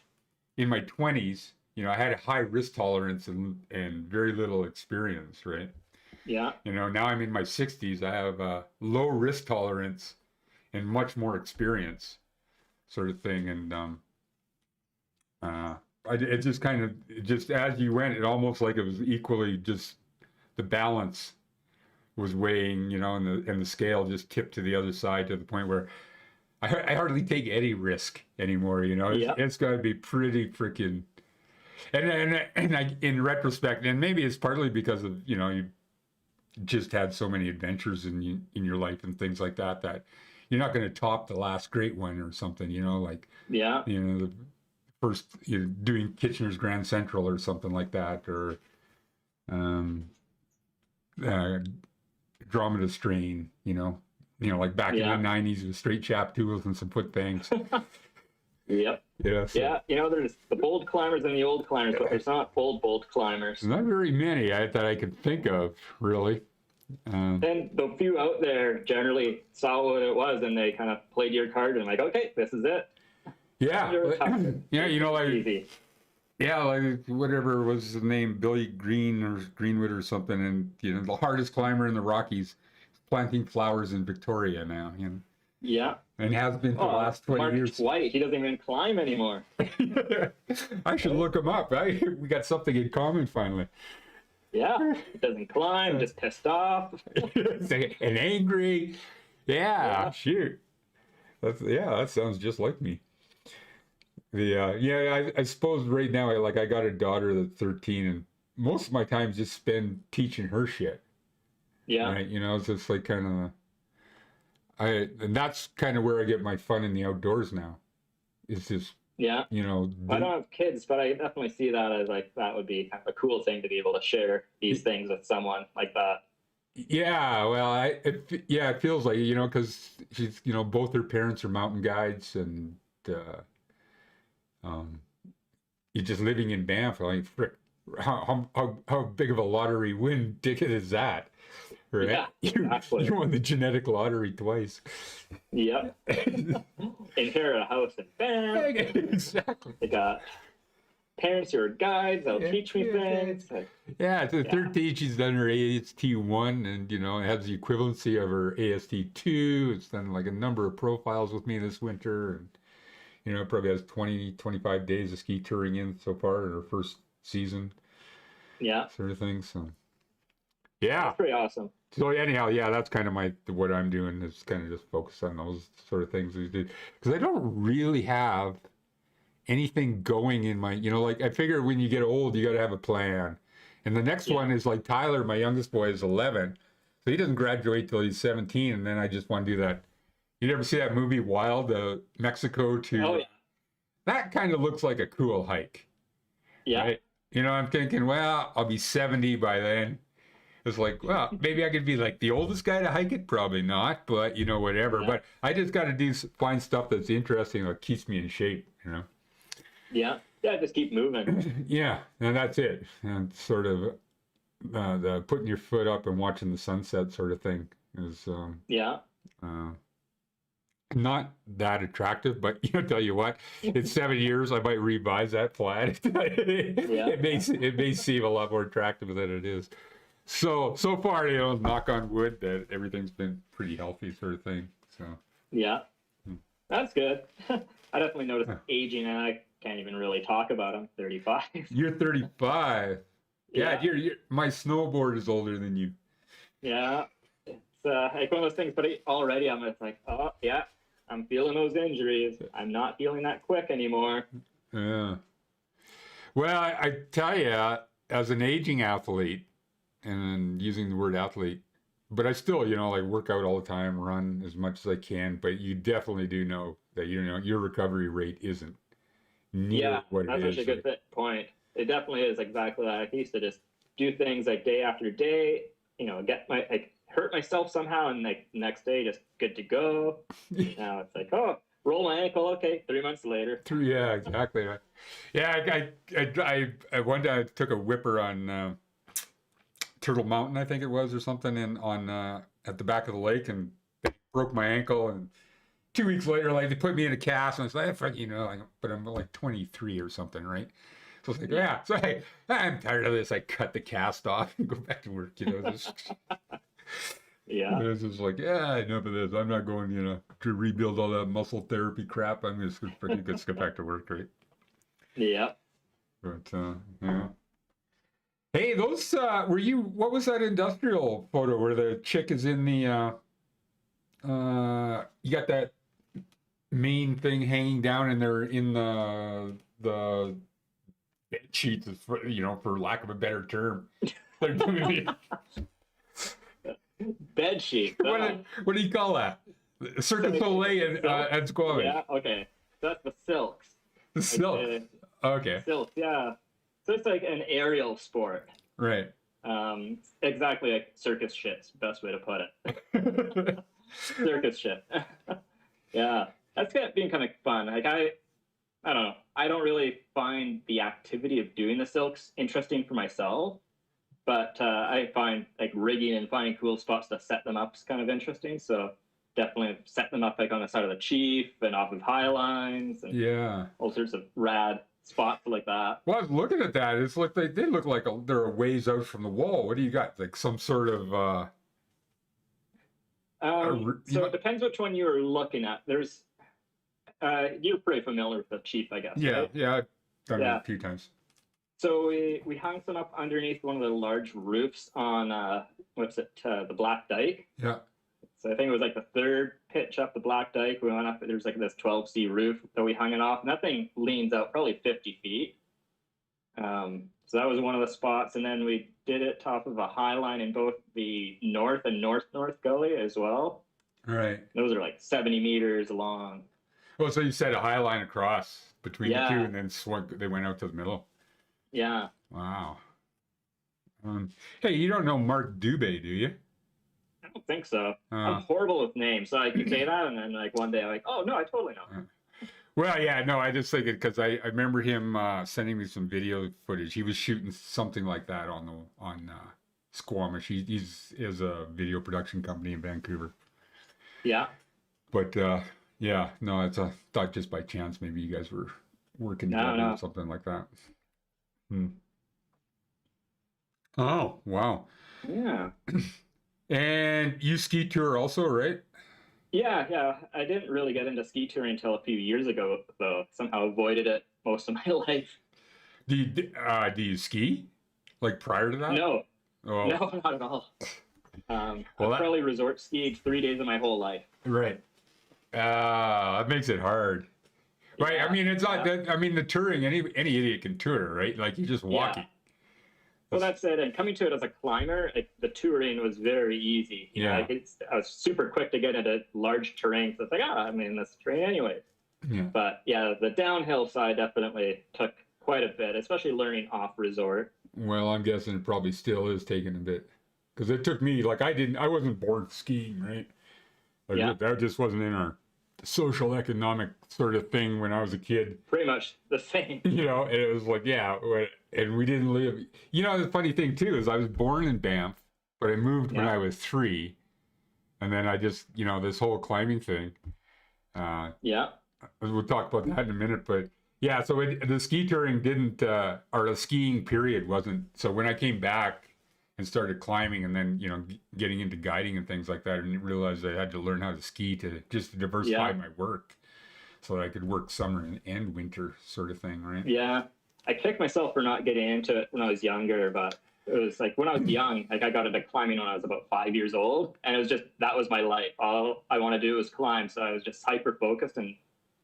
in my 20s, you know, I had a high risk tolerance and very little experience, right? Yeah. You know, now I'm in my 60s, I have a low risk tolerance and much more experience, sort of thing. And it just kind of, just as you went, it almost like it was equally just the balance was weighing, you know, and the scale just tipped to the other side to the point where I hardly take any risk anymore. You know, it's got to be pretty freaking. And in retrospect, and maybe it's partly because of, you know, you just had so many adventures in your life and things like that, that you're not going to top the last great one or something. You know, like you know, the first, you know, doing Kitchener's Grand Central or something like that, or Andromeda Strain. You know, like back in the 90s with straight chap tools and some foot bangs. Yep. Yeah. So. Yeah. You know, there's the bold climbers and the old climbers, but there's not bold climbers. Not very many that I can think of, really. And the few out there generally saw what it was and they kind of played your card and like, okay, this is it. Yeah. Yeah. You know, like. Easy. Yeah, like whatever was the name, Billy Green or Greenwood or something, and you know, the hardest climber in the Rockies, planting flowers in Victoria now, you know. Yeah. And has been for the last 20 years. White, he doesn't even climb anymore. I should look him up. We got something in common finally. Yeah, he doesn't climb, just pissed off. And angry. Yeah, shoot. That sounds just like me. I suppose right now I got a daughter that's 13, and most of my time just spend teaching her shit. Yeah. Right? You know, it's just like kind of and that's kind of where I get my fun in the outdoors now. It's just you know, I don't have kids, but I definitely see that as like that would be kind of a cool thing to be able to share these things with someone like that. Yeah, well, it feels like, you know, because she's, you know, both her parents are mountain guides, and you're just living in Banff. Like, frick, how big of a lottery win ticket is that? Right? Yeah, exactly. You won the genetic lottery twice. Yep. Inherit a house in Banff. Exactly. They got parents who are guides. They'll teach me things. Yeah, so 13, she's done her AST1, and, you know, it has the equivalency of her AST2. It's done like a number of profiles with me this winter, and, you know, it probably has 20, 25 days of ski touring in so far in her first season. Yeah. Sort of thing, so. Yeah. That's pretty awesome. So anyhow, yeah, that's kind of what I'm doing is kind of just focus on those sort of things because I don't really have anything going in my, you know, like I figure when you get old, you got to have a plan. And the next one is like Tyler, my youngest boy, is 11, so he doesn't graduate till he's 17, and then I just want to do that. You ever see that movie Wild, Mexico to? Oh yeah. That kind of looks like a cool hike. Yeah. Right? You know, I'm thinking, well, I'll be 70 by then. It's like, well, maybe I could be like the oldest guy to hike it. Probably not, but you know, whatever. Yeah. But I just got to find stuff that's interesting that keeps me in shape, you know? Yeah. Yeah, just keep moving. Yeah, and that's it. And sort of the putting your foot up and watching the sunset sort of thing is not that attractive, but you know, tell you what, in 7 years I might revise that plan. It may seem a lot more attractive than it is. So far, you know, knock on wood, that everything's been pretty healthy, sort of thing. So yeah, that's good. I definitely noticed aging, and I can't even really talk about it. I'm 35. You're 35. Yeah, you're my snowboard is older than you. Yeah, it's like one of those things. But already, I'm just like, oh yeah, I'm feeling those injuries. I'm not feeling that quick anymore. Yeah. Well, I tell you, as an aging athlete, and using the word athlete, but I still, like work out all the time, run as much as I can. But you definitely do know that your recovery rate isn't near Yeah, what it that's is. actually a good point. It definitely is exactly that. I used to just do things like day after day, get hurt myself somehow, and like next day just good to go. Right? Now it's like, oh, roll my ankle, okay, 3 months later. Yeah, exactly. Right. Yeah, I one day I took a whipper on Turtle Mountain, I think it was, or something, in on at the back of the lake, and broke my ankle. And 2 weeks later, like they put me in a cast, and I was like, fuck, but I'm like 23 or something, right? So it's like, yeah. So I'm tired of this. I cut the cast off and go back to work. Yeah. It's just like, yeah, enough of this. I'm not going, to rebuild all that muscle therapy crap. I'm just freaking just get back to work, right? Yeah. But yeah. Hey, those were you? What was that industrial photo where the chick is in the? You got that main thing hanging down, and they're in the bed sheets, for lack of a better term. They're doing Bed sheet. what do you call that? Circus Soleil and Squamish. Yeah, okay. That's the silks. The silk. Okay. Silks, yeah. So it's like an aerial sport. Right. Exactly like circus shit's best way to put it. Circus shit. Yeah. That's been kind of fun. Like I don't know. I don't really find the activity of doing the silks interesting for myself, but I find like rigging and finding cool spots to set them up is kind of interesting. So definitely set them up like on the side of the chief and off of high lines and all sorts of rad spots like that. Well, I was looking at that. It's like they look like they're a ways out from the wall. What do you got? Like some sort of so it depends which one you're looking at. There's you're pretty familiar with the chief, I guess. Yeah, right? yeah, I've done it a few times. So we hung some up underneath one of the large roofs on the Black Dyke. Yeah. So I think it was like the third pitch up the Black Dyke. We went up. There's like this 12C roof that we hung it off, and that thing leans out probably 50 feet. So that was one of the spots, and then we did it top of a high line in both the north and north gully as well. Right. Those are like 70 meters long. Oh, so you set a high line across between the two, and then they went out to the middle. Yeah. Wow. Hey, you don't know Mark Dubé, do you? I don't think so. I'm horrible with names. So I can say that, and then like one day I'm like, oh no, I totally know. Well, yeah, no, I just think it because I remember him sending me some video footage. He was shooting something like that on Squamish. He's a video production company in Vancouver. Yeah. But yeah, no, I thought just by chance maybe you guys were working together or something like that. Oh, wow. Yeah. And you ski tour also, right? Yeah. I didn't really get into ski touring until a few years ago, though. Somehow avoided it most of my life. Do you ski? Like prior to that? No. Oh. No, not at all. I've probably resort skied 3 days of my whole life. Right. That makes it hard. Right. Yeah, I mean, it's not that. I mean, the touring. Any idiot can tour, right? Like you're just walking. Yeah. Well, that's it. And coming to it as a climber, the touring was very easy. Yeah. I was super quick to get into large terrain. So it's like, I'm in this terrain anyway. Yeah. But yeah, the downhill side definitely took quite a bit, especially learning off resort. Well, I'm guessing it probably still is taking a bit, because it took me like I wasn't born skiing, right? Like that just wasn't in our social economic sort of thing when I was a kid. Pretty much the same. And it was like, and we didn't live. The funny thing too is I was born in Banff, but I moved when I was 3, and then I just, this whole climbing thing. We'll talk about that in a minute, but yeah. So the ski touring didn't, or the skiing period wasn't. So when I came back and started climbing, and then getting into guiding and things like that, and realized I had to learn how to ski to diversify my work, so that I could work summer and winter sort of thing, right? Yeah, I kicked myself for not getting into it when I was younger, but it was like when I was young, like I got into climbing when I was about 5 years old, and it was just that was my life. All I want to do was climb, so I was just hyper focused and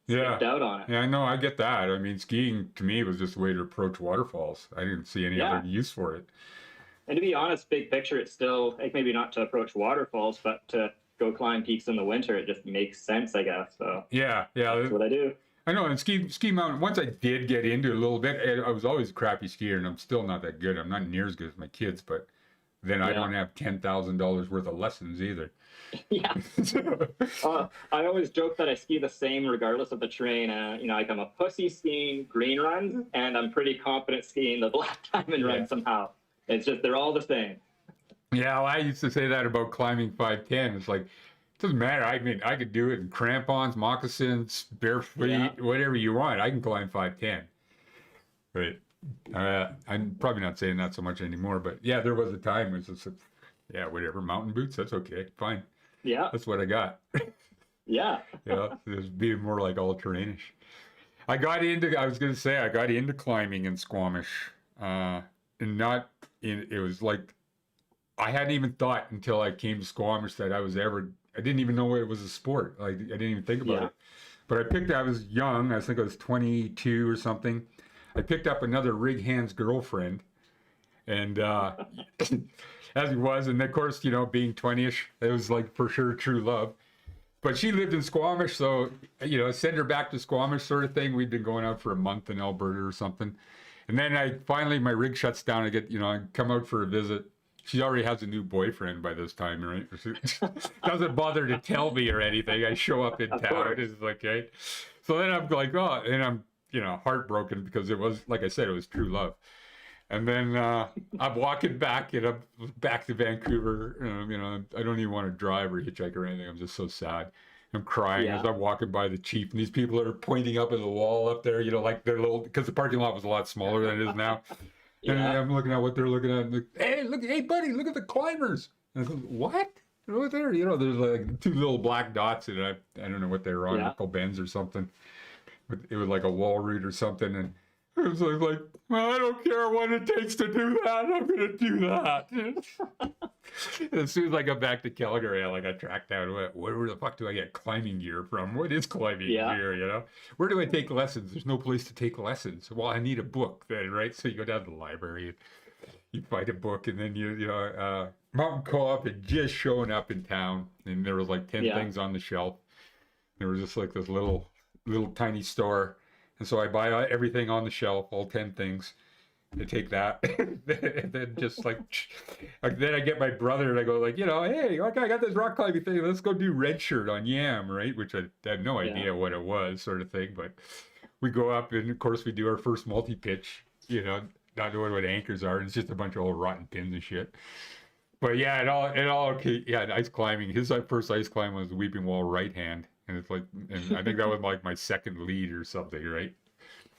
Yeah. skipped out on it. Yeah, I know. I get that. I mean, skiing to me was just a way to approach waterfalls. I didn't see any Yeah. other use for it. And to be honest, big picture, it's still like maybe not to approach waterfalls, but to go climb peaks in the winter. It just makes sense, I guess. So Yeah, that's yeah. what I do. I know. And ski mountain. Once I did get into it a little bit, I was always a crappy skier, and I'm still not that good. I'm not near as good as my kids, but then I Yeah. don't have $10,000 worth of lessons either. Yeah. I always joke that I ski the same regardless of the terrain. You know, like I'm a pussy skiing green runs, and I'm pretty confident skiing the black diamond run somehow. It's just they're all the same. Yeah, well, I used to say that about climbing 510. It's like, it doesn't matter. I mean, I could do it in crampons, moccasins, bare feet, whatever you want. I can climb 510. But I'm probably not saying that so much anymore. But yeah, there was a time when it's just, yeah, whatever, mountain boots, that's okay, fine. Yeah. That's what I got. Yeah. Yeah, it was being more like all-terrainish. I got into climbing in Squamish. And not in, it was like, I hadn't even thought until I came to Squamish that I didn't even know it was a sport. Like, I didn't even think about it. But I was young, I think I was 22 or something. I picked up another rig hand's girlfriend. And as he was, and of course, you know, being 20-ish, it was like for sure true love. But she lived in Squamish, so, you know, send her back to Squamish sort of thing. We'd been going out for a month in Alberta or something. And then my rig shuts down. I come out for a visit. She already has a new boyfriend by this time, right? She doesn't bother to tell me or anything. I show up in town. It's like, okay. So then I'm like, oh, and I'm, you know, heartbroken because it was, like I said, it was true love. And then I'm walking back, and I'm back to Vancouver. You know, I don't even want to drive or hitchhike or anything. I'm just so sad. I'm crying as I'm walking by the chief, and these people are pointing up at the wall up there, you know, like they're little, because the parking lot was a lot smaller than it is now. And I'm looking at what they're looking at, and like, hey buddy, look at the climbers. And I go, what? Over there, you know, there's like two little black dots, and I don't know what they were on, Nickel Bends or something. But it was like a wall route or something, and it was like, well, I don't care what it takes to do that. I'm going to do that. As soon as I got back to Calgary, I tracked down, where the fuck do I get climbing gear from? What is climbing gear, you know? Where do I take lessons? There's no place to take lessons. Well, I need a book then, right? So you go down to the library, and you find a book, and then Mountain Co-op had just shown up in town, and there was like 10 things on the shelf. There was just like this little tiny store. And so I buy everything on the shelf, all 10 things. I take that, and then just like then I get my brother, and I go like, you know, hey, okay, I got this rock climbing thing. Let's go do Red Shirt on Yam, right? Which I had no idea what it was, sort of thing. But we go up, and of course we do our first multi-pitch, you know, not knowing what anchors are. It's just a bunch of old rotten pins and shit. But yeah, ice climbing. His first ice climb was Weeping Wall right hand. And it's like, and I think that was like my second lead or something, right?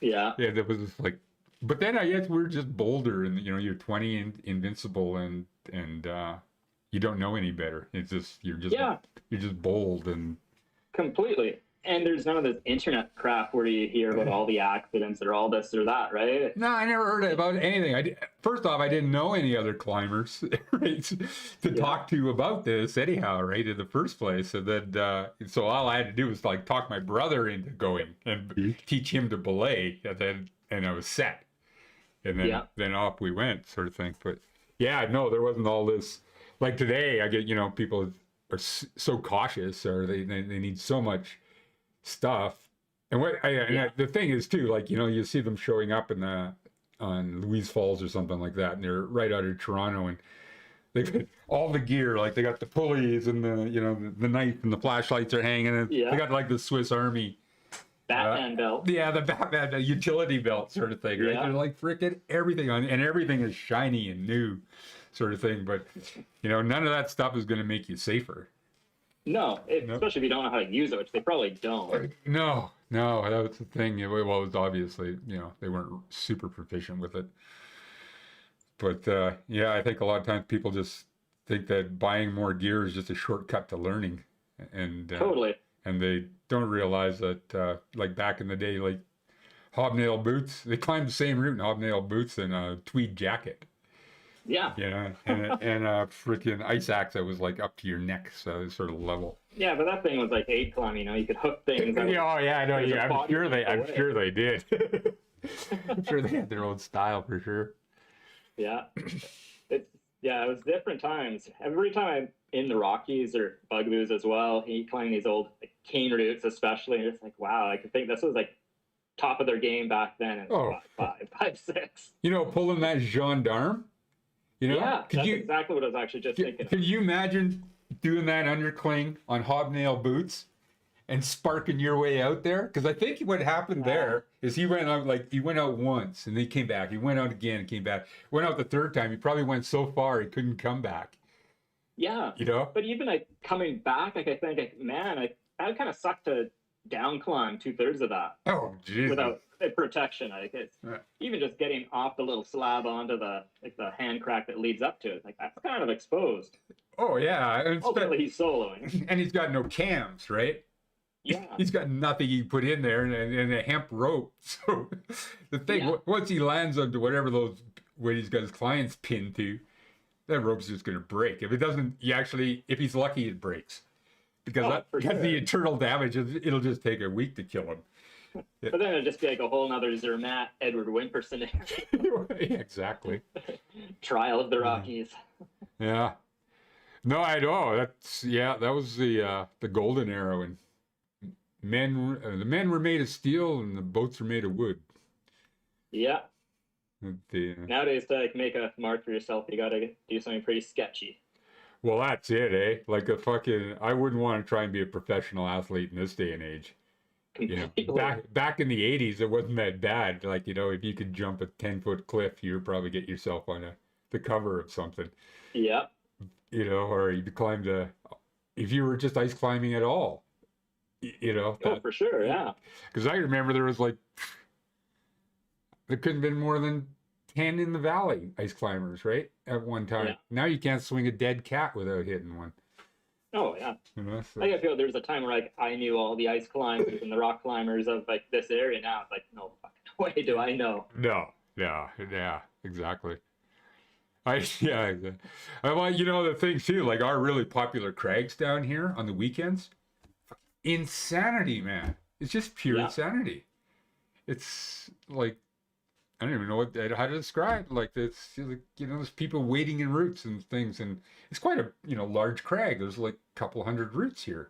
Yeah. Yeah, that was just like, but then I guess we're just bolder, and you know, you're 20 and invincible, and you don't know any better. It's just you're just bold and completely. And there's none of this internet crap where you hear about all the accidents or all this or that, right? No, I never heard about anything. First off, I didn't know any other climbers right, to talk to about this anyhow, right, in the first place. And then, so all I had to do was like talk my brother into going and teach him to belay, and I was set. And then off we went, sort of thing. But yeah, no, there wasn't all this. Like today, I get, you know, people are so cautious, or they need so much stuff. And the thing is too, like, you know, you see them showing up on Louise Falls or something like that, and they're right out of Toronto, and they've got all the gear, like they got the pulleys and the knife and the flashlights are hanging, and they got like the Swiss Army Batman belt. Yeah, the Batman utility belt sort of thing, right? They're like freaking everything on, and everything is shiny and new, sort of thing. But you know, none of that stuff is going to make you safer. No, especially if you don't know how to use it, which they probably don't. No, that was the thing. Well, it was obviously, you know, they weren't super proficient with it. But I think a lot of times people just think that buying more gear is just a shortcut to learning, and totally. And they don't realize that, like back in the day, like hobnail boots, they climbed the same route in hobnail boots and a tweed jacket. Yeah. You know, and a freaking ice axe that was like up to your neck, so it's sort of level. Yeah, but that thing was like 8 climb, you could hook things. Oh yeah, I know. There's a Yeah, I'm body sure they. I'm away. sure they did. I'm sure they had their own style for sure. Yeah. It was different times. Every time I'm in the Rockies or Bugloos as well, he climbed these old like, cane routes, especially. And it's like, wow, I could think this was like top of their game back then. And Oh, five, six. you know, pulling that gendarme. You know, Yeah, that's exactly what I was actually just thinking. Can you imagine doing that undercling on hobnail boots and sparking your way out there? Because I think what happened there is he went out once and then he came back. He went out again and came back. Went out the third time. He probably went so far he couldn't come back. Yeah. You know? But even like coming back, like I think, like, man, that kind of sucked to down climb 2/3 of that. Oh, Jesus. Without protection. Like it's even just getting off the little slab onto the hand crack that leads up to it. Like that's kind of exposed. Oh, yeah. Ultimately, he's soloing. And he's got no cams, right? Yeah. He's got nothing he put in there and a hemp rope. So the thing, once he lands onto whatever what he's got his clients pinned to, that rope's just going to break. If it doesn't, if he's lucky, it breaks. Because the internal damage, it'll just take a week to kill him. But then it'll just be like a whole nother Zermatt, Edward Whymper scenario. Exactly. Trial of the Rockies. Yeah. No, I know. That was the golden era, and the men were made of steel and the boats were made of wood. Yeah. Nowadays, to like make a mark for yourself, you got to do something pretty sketchy. Well, that's it, eh? Like I wouldn't want to try and be a professional athlete in this day and age. You know, back in the 80s, it wasn't that bad. Like, you know, if you could jump a 10-foot cliff, you'd probably get yourself on the cover of something. Yeah. You know, or you could climb if you were just ice climbing at all. You know. For sure, yeah. Because I remember there couldn't have been more than 10 in the valley ice climbers, right? At one time. Yeah. Now you can't swing a dead cat without hitting one. Oh, yeah. You know, so. I feel there was a time where like I knew all the ice climbers and the rock climbers of like this area. Now it's like, no fucking way do I know. No. Yeah, exactly. Well, you know, the thing too, like our really popular crags down here on the weekends, insanity, man. It's just pure insanity. It's like, I don't even know how to describe. Like it's, you know, there's people waiting in routes and things, and it's quite a large crag. There's like a couple hundred routes here.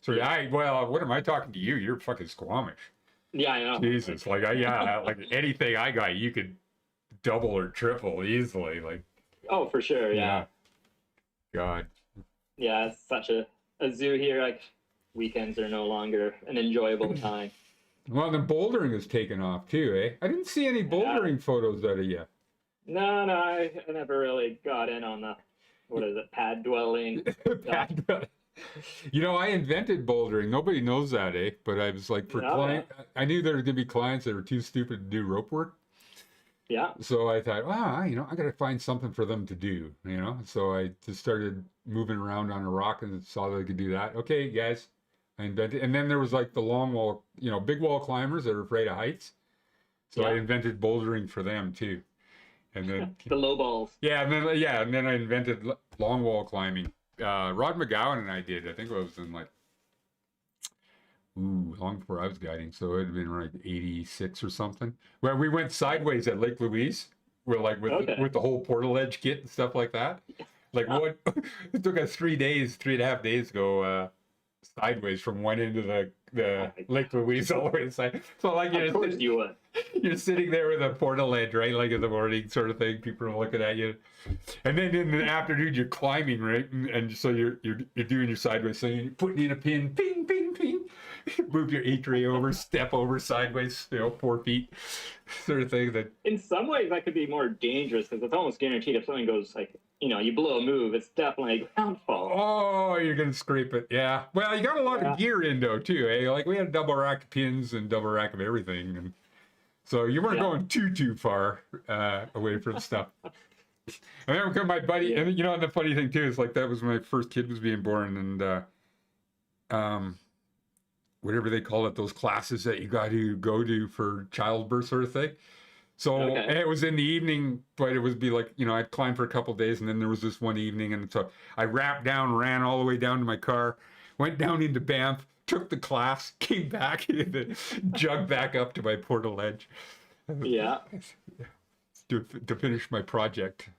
So what am I talking to you? You're fucking Squamish. Yeah, I know. Jesus, like like anything I got, you could double or triple easily. Like. Oh, for sure, yeah. God. Yeah, it's such a zoo here. Like weekends are no longer an enjoyable time. Well, the bouldering has taken off too, eh? I didn't see any bouldering photos out of you. No, I never really got in on the, pad dwelling. You know, I invented bouldering. Nobody knows that, eh? But I was like, I knew there were going to be clients that were too stupid to do rope work. Yeah. So I thought, I got to find something for them to do, you know? So I just started moving around on a rock and saw that I could do that. Okay, guys. I invented, and then there was like the long wall, big wall climbers that are afraid of heights. So I invented bouldering for them too. And then the low balls. Yeah, and then I invented long wall climbing. Rod McGowan and I did. I think it was in like, long before I was guiding. So it had been like 86 or something. Where we went sideways at Lake Louise. We're like with the whole portal edge kit and stuff like that. Like it took us 3.5 days to go sideways from one end of the Lake Louise all the way to the side. So like you're sitting there with a portal edge, right? Like in the morning sort of thing. People are looking at you. And then in the afternoon you're climbing, right? And so you're doing your sideways thing, you're putting in a pin, ping, ping, ping. Move your E-tray over, step over sideways, 4 feet, sort of thing. That in some ways that could be more dangerous because it's almost guaranteed if something goes like, you blow a move, it's definitely a ground fall. Oh, you're gonna scrape it, yeah. Well, you got a lot of gear in though too, eh? Like we had a double rack of pins and double rack of everything, and so you weren't going too far away from stuff. I remember my buddy, and and the funny thing too is like that was when my first kid was being born, and whatever they call it, those classes that you got to go to for childbirth sort of thing. So it was in the evening, but it would be like, I'd climb for a couple of days, and then there was this one evening, and so I ran all the way down to my car, went down into Banff, took the class, came back, and then jugged back up to my portal edge. Yeah. To finish my project.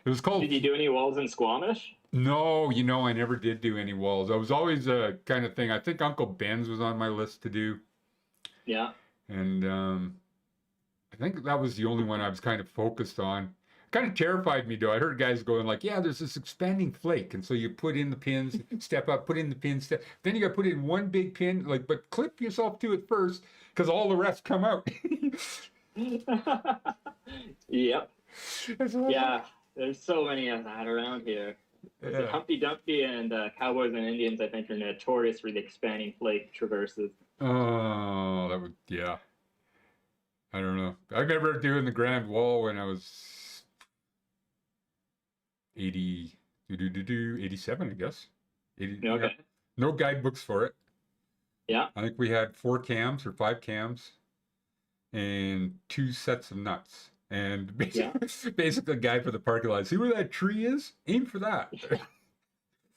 It was called. Did you do any walls in Squamish? No, I never did do any walls. I was always a kind of thing. I think Uncle Ben's was on my list to do. Yeah. And I think that was the only one I was kind of focused on. Kind of terrified me though. I heard guys going like, yeah, there's this expanding flake. And so you put in the pins, step up, put in the pin, step. Then you got to put in one big pin, like, but clip yourself to it first because all the rest come out. Yep. Yeah. There's so many of that around here. Yeah. Humpty Dumpty and Cowboys and Indians, I think, are notorious for the expanding flake traverses. Oh, that would, yeah. I don't know. I remember doing the Grand Wall when I was 87, I guess. 80, Okay. No guidebooks for it. Yeah. I think we had 4 cams or 5 cams and 2 sets of nuts. And basically, a guy for the parking lot. See where that tree is? Aim for that.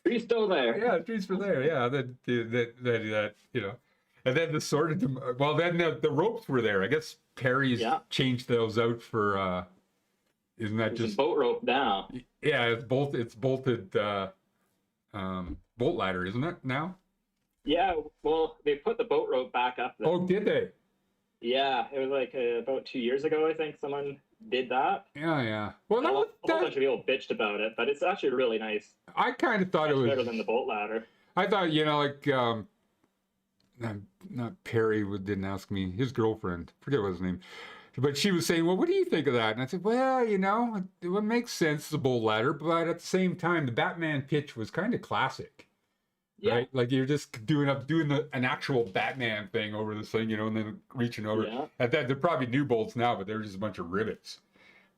Tree's still there. Yeah, the tree's for there. Yeah, that And then the sort of well, then the ropes were there. I guess Perry's changed those out for. Isn't that There's just a boat rope now? Yeah, it's bolted bolt ladder, isn't it now? Yeah, well, they put the boat rope back up there. Oh, did they? Yeah, it was like about 2 years ago, I think someone did that. Yeah. Well, A whole bunch of people bitched about it, but it's actually really nice. I kind of thought it was better than the boat ladder. I thought, like, not Perry didn't ask me, his girlfriend, forget what his name, but she was saying, well, what do you think of that? And I said, well, it would make sense, the bolt ladder, but at the same time, the Batman pitch was kind of classic. Yeah. Right? Like you're just doing an actual Batman thing over this thing, and then reaching over. Yeah. And they're probably new bolts now, but they're just a bunch of rivets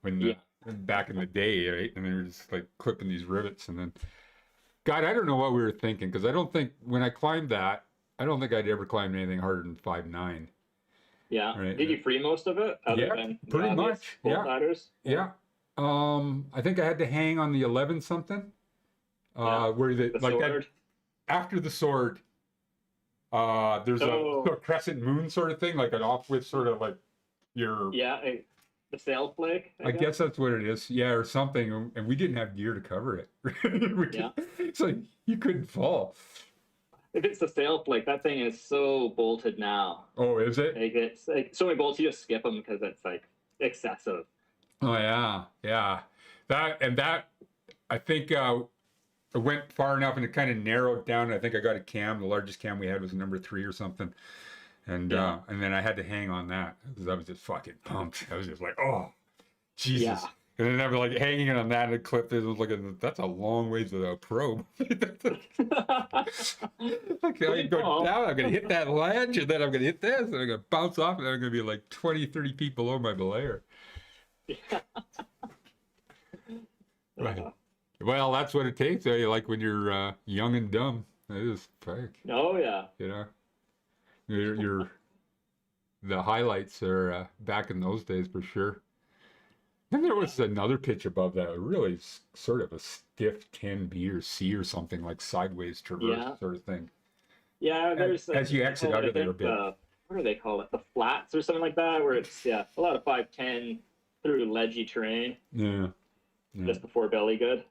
back in the day, right? And they were just like clipping these rivets. And then, God, I don't know what we were thinking, because I don't think when I climbed that, I don't think I'd ever climbed anything harder than 5'9". Yeah. Right? Did you free most of it? Yeah, pretty much. Bolt ladders? Yeah. I think I had to hang on the 11 something. Where the like sword. that. After the sword, there's a crescent moon sort of thing, like an off with sort of like your the sail flake. I guess that's what it is, or something. And we didn't have gear to cover it. So you couldn't fall. If it's the sail flake, that thing is so bolted now. Oh, is it? Like it's like so many bolts, you just skip them because it's like excessive. Oh yeah. That I think. It went far enough and it kind of narrowed down. I think I got a cam. The largest cam we had was a number 3 or something. And then I had to hang on that because I was just fucking pumped. I was just like, oh, Jesus. Yeah. And then I was like hanging on that and it clipped it. I was like, that's a long ways without a probe. Okay, I go down, I'm going to hit that ledge and then I'm going to hit this and I'm going to bounce off and then I'm going to be like 20, 30 feet below my belayer. Right. Well, that's what it takes. Like when you're young and dumb. It is fuck. Oh yeah. The highlights are back in those days for sure. Then there was another pitch above that, really sort of a stiff 10B or C or something, like sideways traverse sort of thing. Yeah, there's as you exit out of there a bit. What do they call it? The flats or something like that, where it's a lot of 5'10" through ledgy terrain. Yeah. Just before belly good.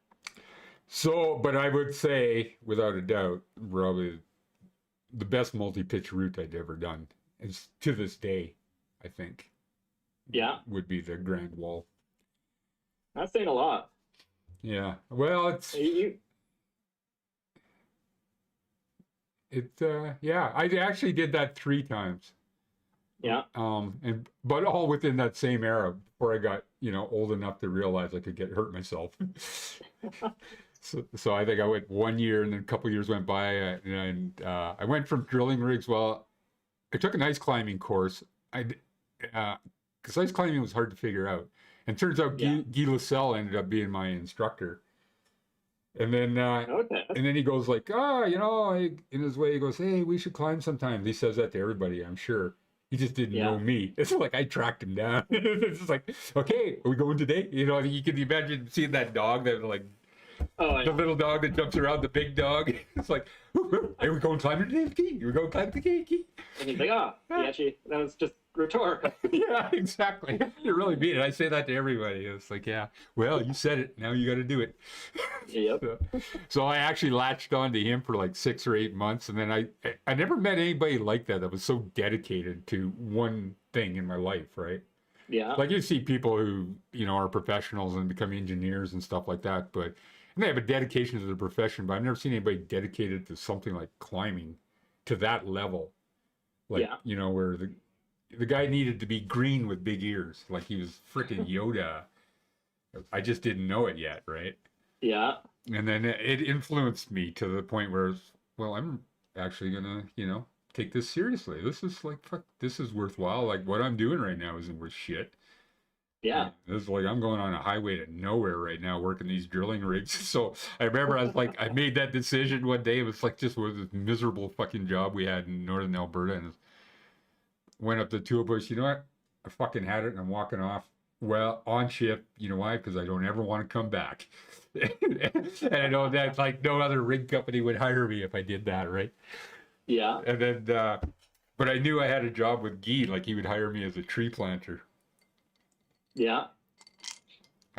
So, but I would say, without a doubt, probably the best multi-pitch route I'd ever done is to this day, I think. Yeah. Would be the Grand Wall. That's saying a lot. Yeah. Well, it's. I actually did that 3 times. Yeah. But all within that same era before I got, old enough to realize I could get hurt myself. So I think I went 1 year and then a couple of years went by and I went from drilling rigs. Well, I took an ice climbing course. Because ice climbing was hard to figure out. And turns out Guy Lascelles ended up being my instructor. And then and then he goes like, in his way, he goes, hey, we should climb sometime. He says that to everybody, I'm sure. He just didn't know me. It's like I tracked him down. It's just like, okay, are we going today? You can imagine seeing that dog that like Oh, The yeah. little dog that jumps around the big dog. It's like, hey, we're going climbing the key. We're going climbing the key. And he's like, oh, he actually, that was just rhetorical. Yeah, exactly. You really mean it. I say that to everybody. It's like, yeah, well, you said it. Now you got to do it. Yep. So I actually latched on to him for like 6 or 8 months, and then I never met anybody like that was so dedicated to one thing in my life, right? Yeah. Like you see people who are professionals and become engineers and stuff like that, but and they have a dedication to the profession. But I've never seen anybody dedicated to something like climbing to that level. Like where the guy needed to be green with big ears, like he was freaking Yoda. I just didn't know it yet, right? Yeah. And then it influenced me to the point where, well, I'm actually gonna, take this seriously. This is like, fuck, this is worthwhile. Like what I'm doing right now isn't worth shit. Yeah. This is like I'm going on a highway to nowhere right now, working these drilling rigs. So I remember I was like, I made that decision one day. It was like just was this miserable fucking job we had in northern Alberta, and went up to Tool Bush. You know what? I fucking had it, and I'm walking off. Well, on shift. You know why? Because I don't ever want to come back. And I know that like no other rig company would hire me if I did that, right? Yeah. And then, but I knew I had a job with Guy. Like he would hire me as a tree planter. Yeah.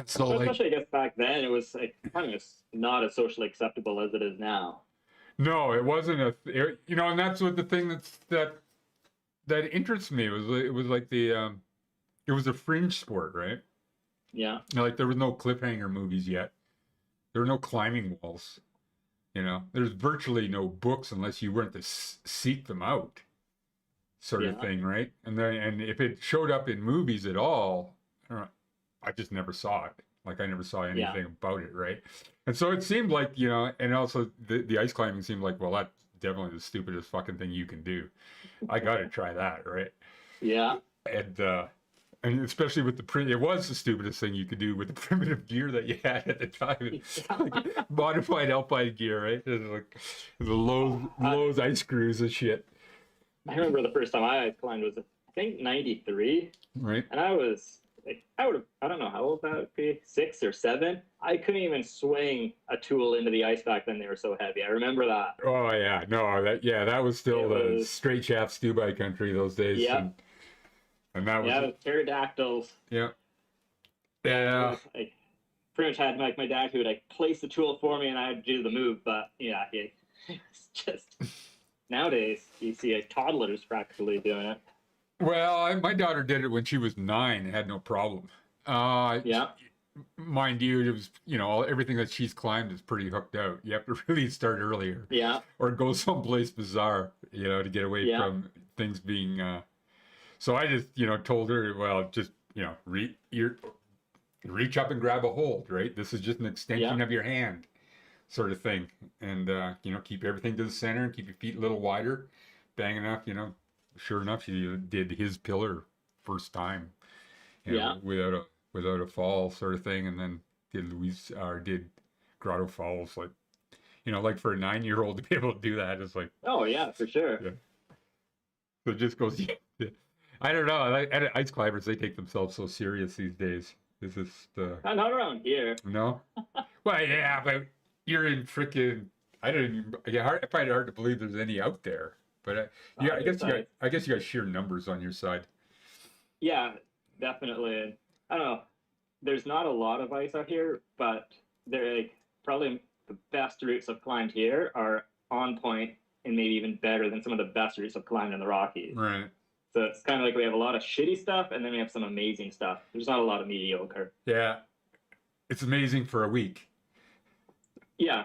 So like, especially I guess back then it was like kind of not as socially acceptable as it is now. no, it wasn't and that's what the thing that interests me it was like it was a fringe sport, right? Yeah. Like there was no cliffhanger movies yet. There were no climbing walls. There's virtually no books unless you weren't to seek them out, sort of thing, right? And if it showed up in movies at all, I just never saw it. Like I never saw anything about it, right? And so it seemed like, and also the ice climbing seemed like, well, that's definitely the stupidest fucking thing you can do. I got to try that, right? Yeah. And especially with it was the stupidest thing you could do with the primitive gear that you had at the time. Like modified alpine gear, right? It was like the Lowe's ice screws and shit. I remember the first time I ice climbed was, I think, 93. Right. And I was like, I don't know how old that would be, 6 or 7. I couldn't even swing a tool into the ice back then. They were so heavy. I remember that. Oh, yeah. No, that was still the straight shaft stew-by country those days. Yeah. And that was... Yeah, with pterodactyls. Yeah. Yeah. Like, pretty much had like my dad who would like place the tool for me and I'd do the move. But yeah, it's just... Nowadays, you see toddlers practically doing it. Well, my daughter did it when she was 9 and had no problem. Yeah. Mind you, it was, everything that she's climbed is pretty hooked out. You have to really start earlier. Yeah. Or go someplace bizarre, to get away from things being... So I just, told her, well, just, reach up and grab a hold, right? This is just an extension of your hand, sort of thing. And, keep everything to the center and keep your feet a little wider. Bang enough, sure enough, she did his pillar first time, without a fall, sort of thing, and then did Grotto Falls, like, like for a 9-year-old to be able to do that is like, oh yeah, for sure. Yeah. So it just goes. I don't know. Ice climbers, they take themselves so serious these days. This is not around here. No. Well, yeah, but you're in freaking. I find it hard to believe there's any out there. But I guess you got sheer numbers on your side. Yeah, definitely. I don't know. There's not a lot of ice out here, but they're like probably the best routes I've climbed here are on point and maybe even better than some of the best routes I've climbed in the Rockies. Right. So it's kind of like we have a lot of shitty stuff and then we have some amazing stuff. There's not a lot of mediocre. Yeah. It's amazing for a week. Yeah.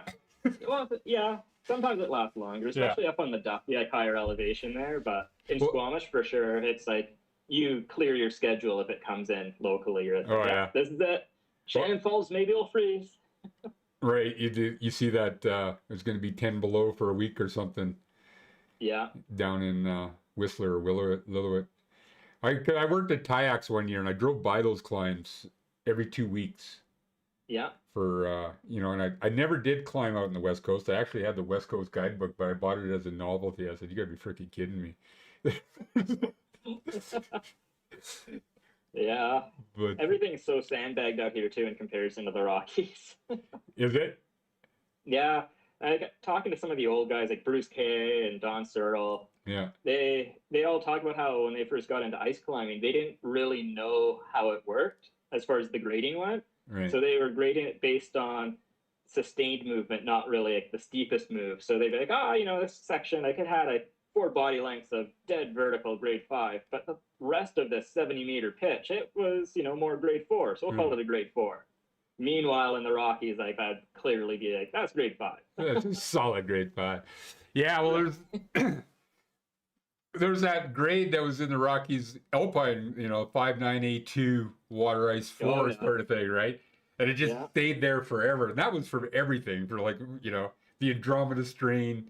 Well, yeah. Sometimes it lasts longer, especially up on the Duffy, like higher elevation there. But in Squamish, for sure, it's like you clear your schedule if it comes in locally. You're like, this is it. Shannon Falls, maybe it'll freeze. Right. You see that there's going to be 10 below for a week or something. Yeah. Down in Whistler or Lillooet. I worked at Tyax one year and I drove by those climbs every 2 weeks. Yeah. For, and I never did climb out on the West Coast. I actually had the West Coast guidebook, but I bought it as a novelty. I said, you gotta be freaking kidding me. Yeah. But everything's so sandbagged out here, too, in comparison to the Rockies. Is it? Yeah, I got talking to some of the old guys like Bruce Kay and Don Searle. Yeah. They all talk about how when they first got into ice climbing, they didn't really know how it worked as far as the grading went. Right. So they were grading it based on sustained movement, not really like the steepest move. So they'd be like, oh, this section I could have like 4 body lengths of dead vertical grade 5, but the rest of this 70-meter pitch, it was more grade 4. So we'll call it a grade 4. Meanwhile, in the Rockies, like I'd clearly be like, that's grade 5. That's a solid grade 5. Yeah, well, there's that grade that was in the Rockies Alpine, 5982 water ice 4 sort of thing, right? And it just stayed there forever. And that was for everything, for like, the Andromeda strain,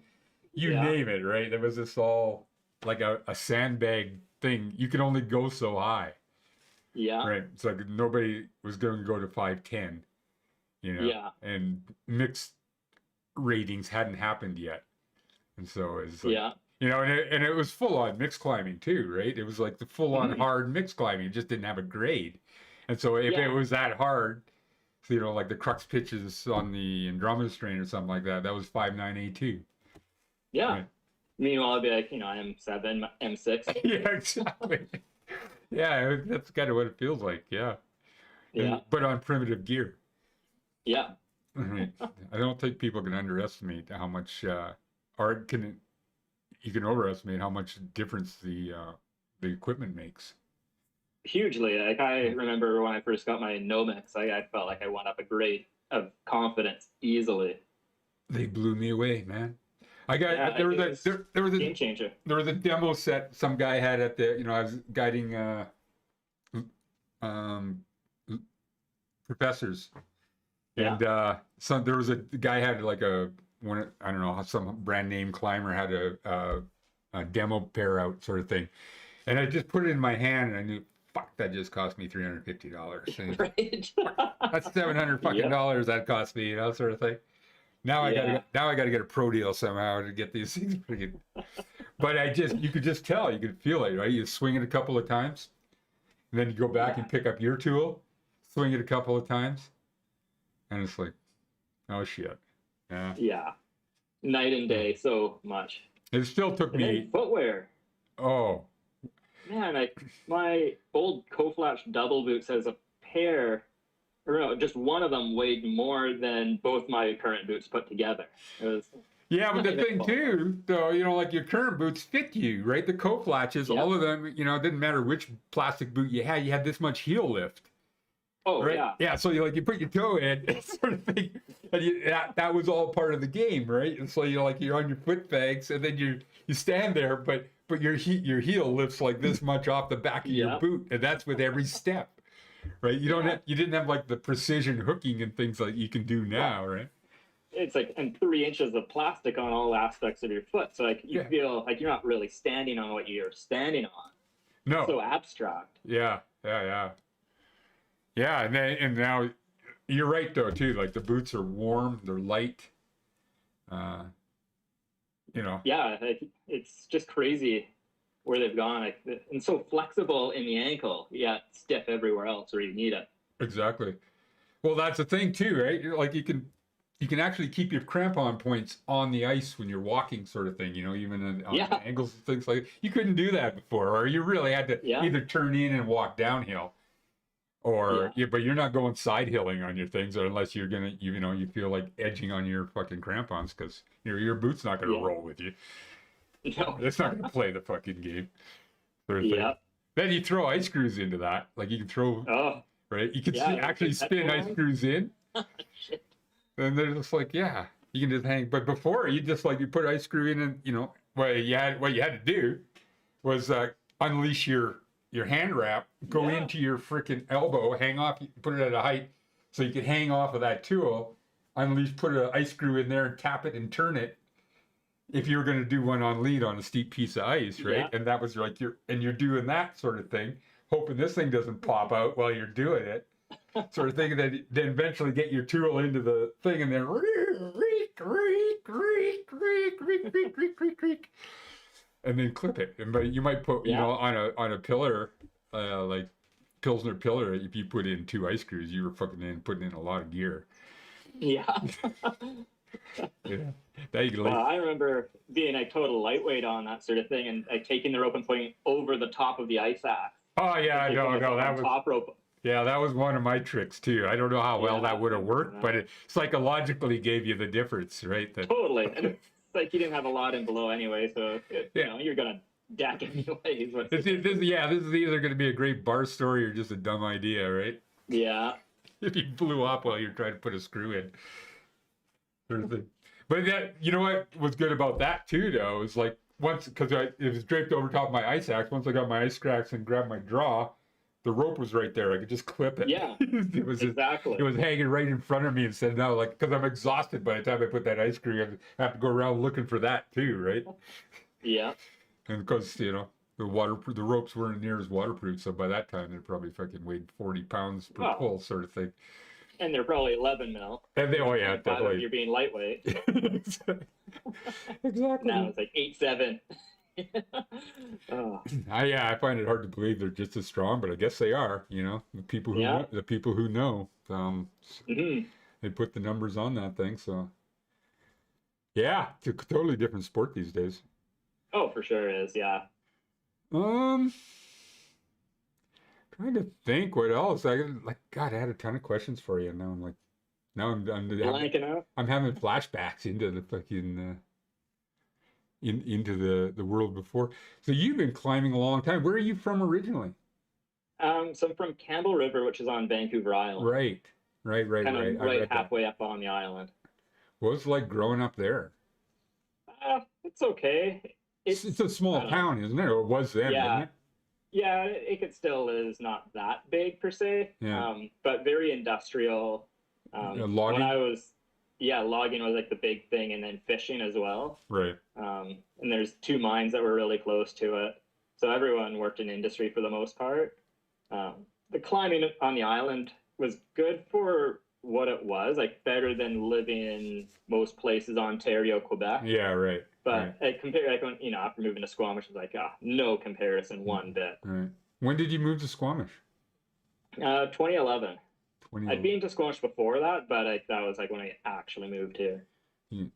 you name it, right? There was this all like a sandbag thing. You could only go so high. Yeah. Right. It's like nobody was going to go to 510, Yeah. And mixed ratings hadn't happened yet. And so it's like, and it was full on mixed climbing too, right? It was like the full on hard mixed climbing. It just didn't have a grade. And so if it was that hard, so, like the crux pitches on the Andromeda strain or something like that, that was 5982. Yeah. Right. Meanwhile, I'd be like, M7, M6. Yeah, exactly. Yeah, that's kind of what it feels like. Yeah. Yeah. But on primitive gear. Yeah. Right. I don't think people can underestimate how much, or you can overestimate how much difference the equipment makes. Hugely. Like I remember when I first got my Nomex, I felt like I went up a grade of confidence easily. They blew me away, man. There was a game changer. There was a demo set some guy had at the, I was guiding professors. Yeah. And there was a guy had like I don't know, some brand name climber had a demo pair out sort of thing. And I just put it in my hand and I knew, fuck, that just cost me $350. Right. That's $700 fucking dollars that cost me, sort of thing. Now I gotta get a pro deal somehow to get these things pretty good. But you could just tell, you could feel it, right? You swing it a couple of times, and then you go back and pick up your tool, swing it a couple of times, and it's like, oh shit. Yeah. Yeah. Night and day, so much. It still took me footwear. Oh. Man, my old Koflash double boots has a pair. Or no, just one of them weighed more than both my current boots put together. It was but the thing too, though, like your current boots fit you, right? The Koflashes, all of them, it didn't matter which plastic boot you had this much heel lift. Oh, right? yeah. Yeah, so you put your toe in, sort of thing. And that was all part of the game, right? And so you're on your foot pegs, and then you stand there, but your heel lifts like this much off the back of your boot, and that's with every step. Right, you didn't have like the precision hooking and things like you can do now, right? It's like and 3 inches of plastic on all aspects of your foot, so you feel like you're not really standing on what you're standing on. No, it's so abstract. Yeah, and now you're right though too. Like the boots are warm, they're light. Yeah, it's just crazy where they've gone, and so flexible in the ankle, yet stiff everywhere else where you need it. Exactly. Well, that's the thing too, right? Like you can actually keep your crampon points on the ice when you're walking, sort of thing. Even on angles and things like that. You couldn't do that before, or you really had to either turn in and walk downhill, or but you're not going side hilling on your things, or unless you're gonna, you feel like edging on your fucking crampons because your boot's not gonna roll with you. No. It's not going to play the fucking game. Sort of thing. Then you throw ice screws into that. Like you can throw, right? You can actually spin ice screws in. Shit. And they're just like, you can just hang. But before, you just you put ice screw in and, what you had to do was unleash your hand wrap, go into your freaking elbow, hang off, put it at a height so you could hang off of that tool, unleash, put an ice screw in there and tap it and turn it. If you were going to do one on lead on a steep piece of ice, right? And that was like you're doing that sort of thing, hoping this thing doesn't pop out while you're doing it, sort of thing. And then eventually get your tool into the thing and then and then clip it. But you might put on a pillar, like Pilsner pillar. If you put in 2 ice screws, you were putting in a lot of gear. Yeah. Yeah. Now you can Well, I remember being a total lightweight on that sort of thing, and like taking the rope and putting it over the top of the ice axe. Oh yeah, And taking the that was top rope. yeah, that was one of my tricks too. I don't know how well that would have worked, but it psychologically gave you the difference, right? That Totally, and it's like you didn't have a lot in below anyway, so you know you're gonna deck anyways. this is either going to be a great bar story or just a dumb idea, right? Yeah. If you blew up while you're trying to put a screw in, sort of thing. But that, you know what was good about that too, though, is like once because it was draped over top of my ice axe. Once I got my ice axe and grabbed my draw, the rope was right there. I could just clip it. Yeah. It was exactly. It was hanging right in front of me instead of now, like because I'm exhausted by the time I put that ice cream. I have to go around looking for that too, right? Yeah. And because the ropes weren't near as waterproof, so by that time they probably fucking weighed 40 pounds per pull, sort of thing. And they're probably 11 mil. And they, oh yeah, definitely. You're being lightweight. Exactly. Now it's like 8-7. Oh. I find it hard to believe they're just as strong, but I guess they are. The people who know, they put the numbers on that thing. So yeah, it's a totally different sport these days. Oh, for sure it is. Yeah. Trying to think what else. God, I had a ton of questions for you. Now I'm blanking out. I'm having flashbacks into the fucking into the world before. So you've been climbing a long time. Where are you from originally? So I'm from Campbell River, which is on Vancouver Island. Right. Kind of right halfway up on the island. What was it like growing up there? It's okay. It's a small town, isn't it? Or it was then, wasn't it? Yeah, it still is not that big per se. Yeah. But very industrial. Logging? Logging was like the big thing, and then fishing as well. Right. And there's 2 mines that were really close to it. So everyone worked in industry for the most part. The climbing on the island was good for what it was, like better than living in most places, Ontario, Quebec. Yeah, right. But compared, like when after moving to Squamish, it was like no comparison one bit. Right. When did you move to Squamish? 2011. I'd been to Squamish before that, but that was like when I actually moved here. You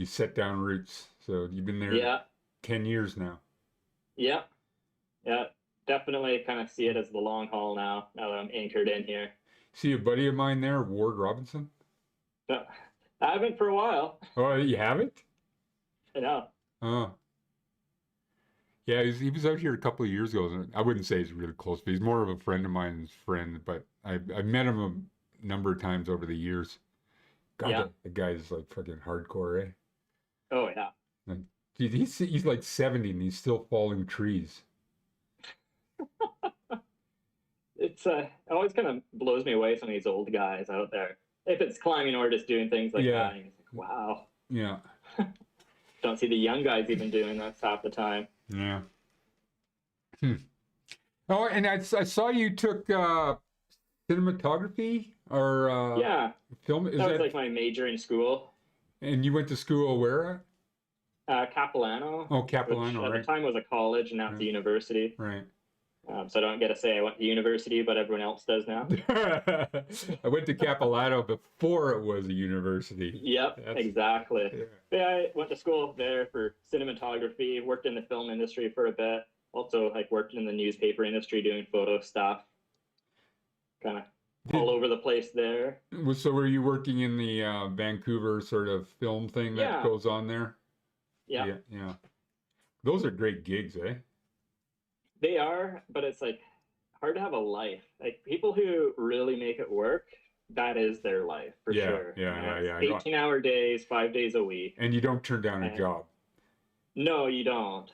set down roots, so you've been there 10 years now. Yeah, definitely kind of see it as the long haul now that I'm anchored in here. See a buddy of mine there, Ward Robinson? No, I haven't for a while. Oh, you haven't? No. Oh. Yeah, he was out here a couple of years ago. I wouldn't say he's really close, but he's more of a friend of mine's friend. But I met him a number of times over the years. God, the guy's like fucking hardcore, eh? Oh, yeah. Like, he's like 70 and he's still falling trees. It always kind of blows me away, some of these old guys out there. If it's climbing or just doing things like that, and it's like, wow. Yeah. Don't see the young guys even doing that half the time. Yeah. Oh, and I saw you took cinematography or film. That was like my major in school. And you went to school where? Capilano. Oh, Capilano, which right. At the time was a college, and now it's a university. Right. So I don't get to say I went to university, but everyone else does now. I went to Capilano before it was a university. Yep, exactly. Yeah, I went to school there for cinematography, worked in the film industry for a bit. Also, like worked in the newspaper industry doing photo stuff. Kind of all over the place there. So were you working in the Vancouver sort of film thing that goes on there? Yeah. Those are great gigs, eh? They are, but it's like hard to have a life. Like people who really make it work, that is their life for sure. Yeah. 18-hour days, 5 days a week. And you don't turn down a job. No, you don't.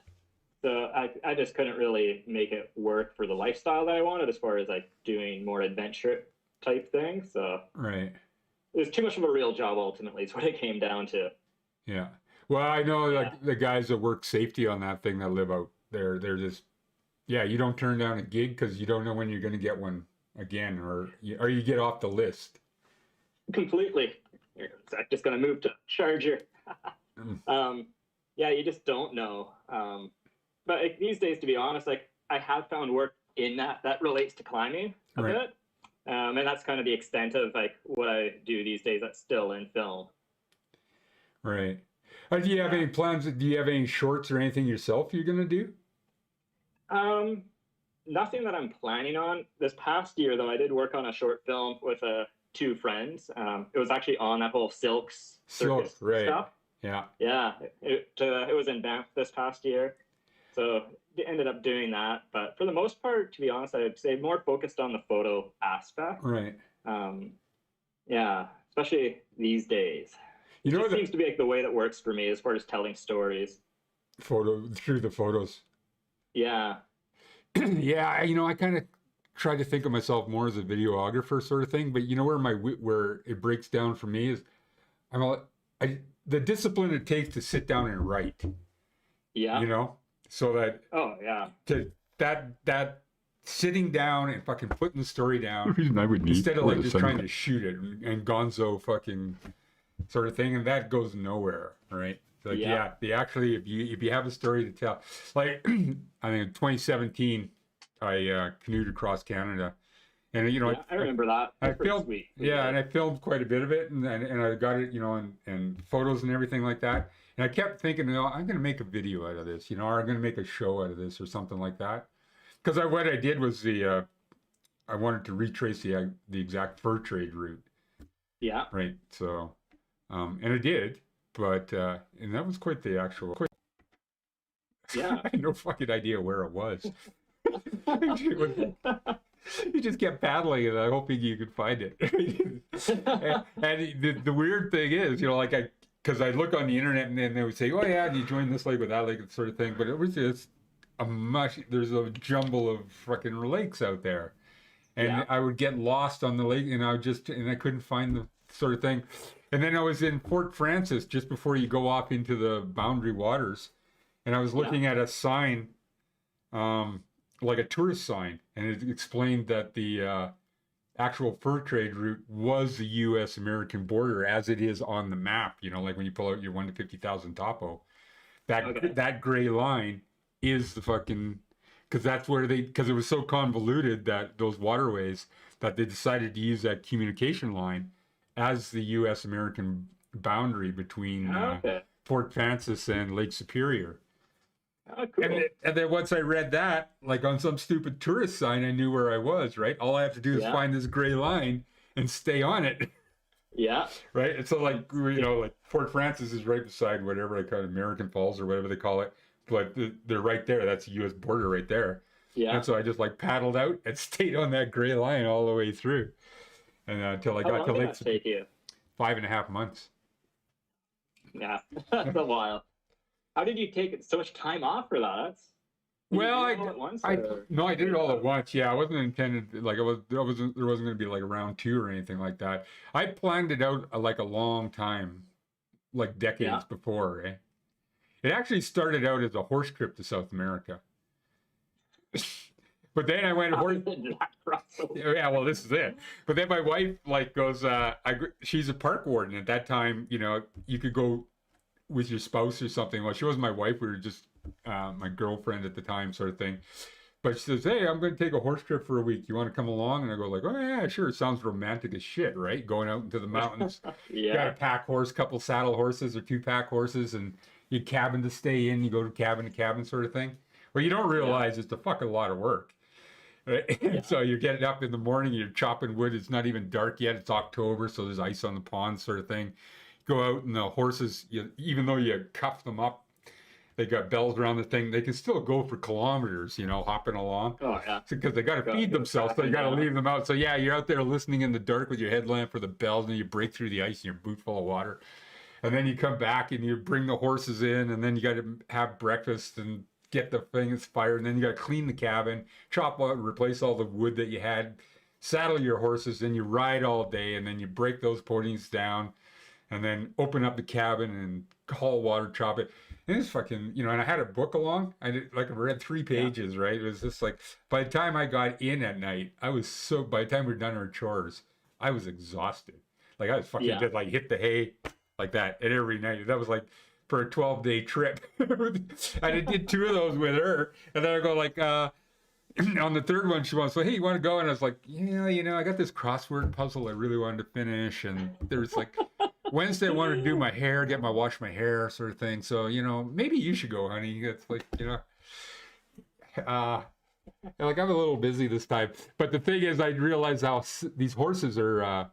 So I just couldn't really make it work for the lifestyle that I wanted as far as like doing more adventure type things. So right. It was too much of a real job ultimately is what it came down to. Yeah. Well, I know like the guys that work safety on that thing that live out there, they're just you don't turn down a gig because you don't know when you're going to get one again, or you get off the list. Completely. I'm just going to move to Charger. You just don't know. But like, these days, to be honest, like I have found work in that relates to climbing a bit. And that's kind of the extent of like what I do these days that's still in film. Right. Do you have any plans? Do you have any shorts or anything yourself you're gonna do? Um, Nothing that I'm planning on. This past year, though, I did work on a short film with two friends. It was actually on that whole Silks Silk, circus right. stuff. Yeah. Yeah, it was in Banff this past year, so ended up doing that. But for the most part, to be honest, I'd say more focused on the photo aspect. Right. Um, yeah, especially these days. You It know just the seems to be like the way that works for me as far as telling stories. photo through the photos. Yeah, Yeah, I kind of try to think of myself more as a videographer sort of thing, but where where it breaks down for me is I'm a, I the discipline it takes to sit down and write, yeah. so that Oh, yeah. to that sitting down and fucking putting the story down. The reason I would need instead of like just trying to shoot it and gonzo fucking sort of thing, and that goes nowhere, right? Like Yeah. the actually if you have a story to tell, like I think in 2017 I canoed across Canada, and Yeah, I remember that. I That's pretty filmed, sweet. yeah, and I filmed quite a bit of it, and I got it, and photos and everything like that. And I kept thinking, I'm going to make a video out of this, or I'm going to make a show out of this or something like that. Because what I did was I wanted to retrace the exact fur trade route, Yeah. right? So, and I did, but and that was quite the actual. Yeah. I had no fucking idea where it was. You just kept paddling and hoping you could find it. and the weird thing is, because I look on the internet and then they would say, "Oh yeah, and you join this lake with that lake," sort of thing. But it was just there's a jumble of fucking lakes out there, and Yeah. I would get lost on the lake, and I couldn't find the sort of thing. And then I was in Fort Francis just before you go off into the boundary waters, and I was looking at a sign. Like a tourist sign, and it explained that the actual fur trade route was the U.S. American border as it is on the map. Like when you pull out your 1 to 50,000 topo, that gray line is the fucking because that's where because it was so convoluted that those waterways that they decided to use that communication line as the U.S. American boundary between Fort Francis and Lake Superior. Oh, cool. And then once I read that, like on some stupid tourist sign, I knew where I was, right? All I have to do is find this gray line and stay on it. Yeah. Right? And so like, like Fort Francis is right beside whatever they call it, American Falls or whatever they call it. But they're right there. That's the U.S. border right there. Yeah. And so I just like paddled out and stayed on that gray line all the way through. And until I got to Lake Superior. 5.5 months. Yeah. That's a while. How did you take so much time off for that? Well, I did it all at once. Yeah, I wasn't intended like there wasn't going to be like a round 2 or anything like that. I planned it out like a long time, like decades before. Eh? It actually started out as a horse trip to South America, but then I went horse. Yeah, well, this is it. But then my wife like goes, she's a park warden at that time. You could go with your spouse or something. Well, she wasn't my wife. We were just my girlfriend at the time sort of thing. But she says, "Hey, I'm going to take a horse trip for a week. You want to come along?" And I go like, "Oh yeah, sure." It sounds romantic as shit, right? Going out into the mountains. You got a pack horse, couple saddle horses or 2 pack horses, and you cabin to stay in. You go to cabin sort of thing. Well, you don't realize it's a fucking lot of work. Right? So you're getting up in the morning, you're chopping wood. It's not even dark yet. It's October, so there's ice on the pond sort of thing. Go out and the horses, even though you cuff them up, they got bells around the thing. They can still go for kilometers, hopping along. Oh yeah. Because they got to feed themselves, so you got to leave them out. So yeah, you're out there listening in the dark with your headlamp for the bells, and you break through the ice in your boot full of water, and then you come back and you bring the horses in, and then you got to have breakfast and get the things fired, and then you got to clean the cabin, chop out, replace all the wood that you had, saddle your horses, then you ride all day, and then you break those ponies down. And then open up the cabin and haul water, chop it. And it's fucking, and I had a book along. I read 3 pages, right? It was just like, by the time I got in at night, by the time we were done our chores, I was exhausted. Like I was fucking just like hit the hay like that. And every night, that was like for a 12-day trip. I did 2 of those with her. And then I go like, on the 3rd one, she wants, so hey, you want to go? And I was like, I got this crossword puzzle I really wanted to finish. And there's like Wednesday I wanted to do my hair, wash my hair sort of thing. So, maybe you should go, honey. It's like, like I'm a little busy this time. But the thing is, I realized how these horses are,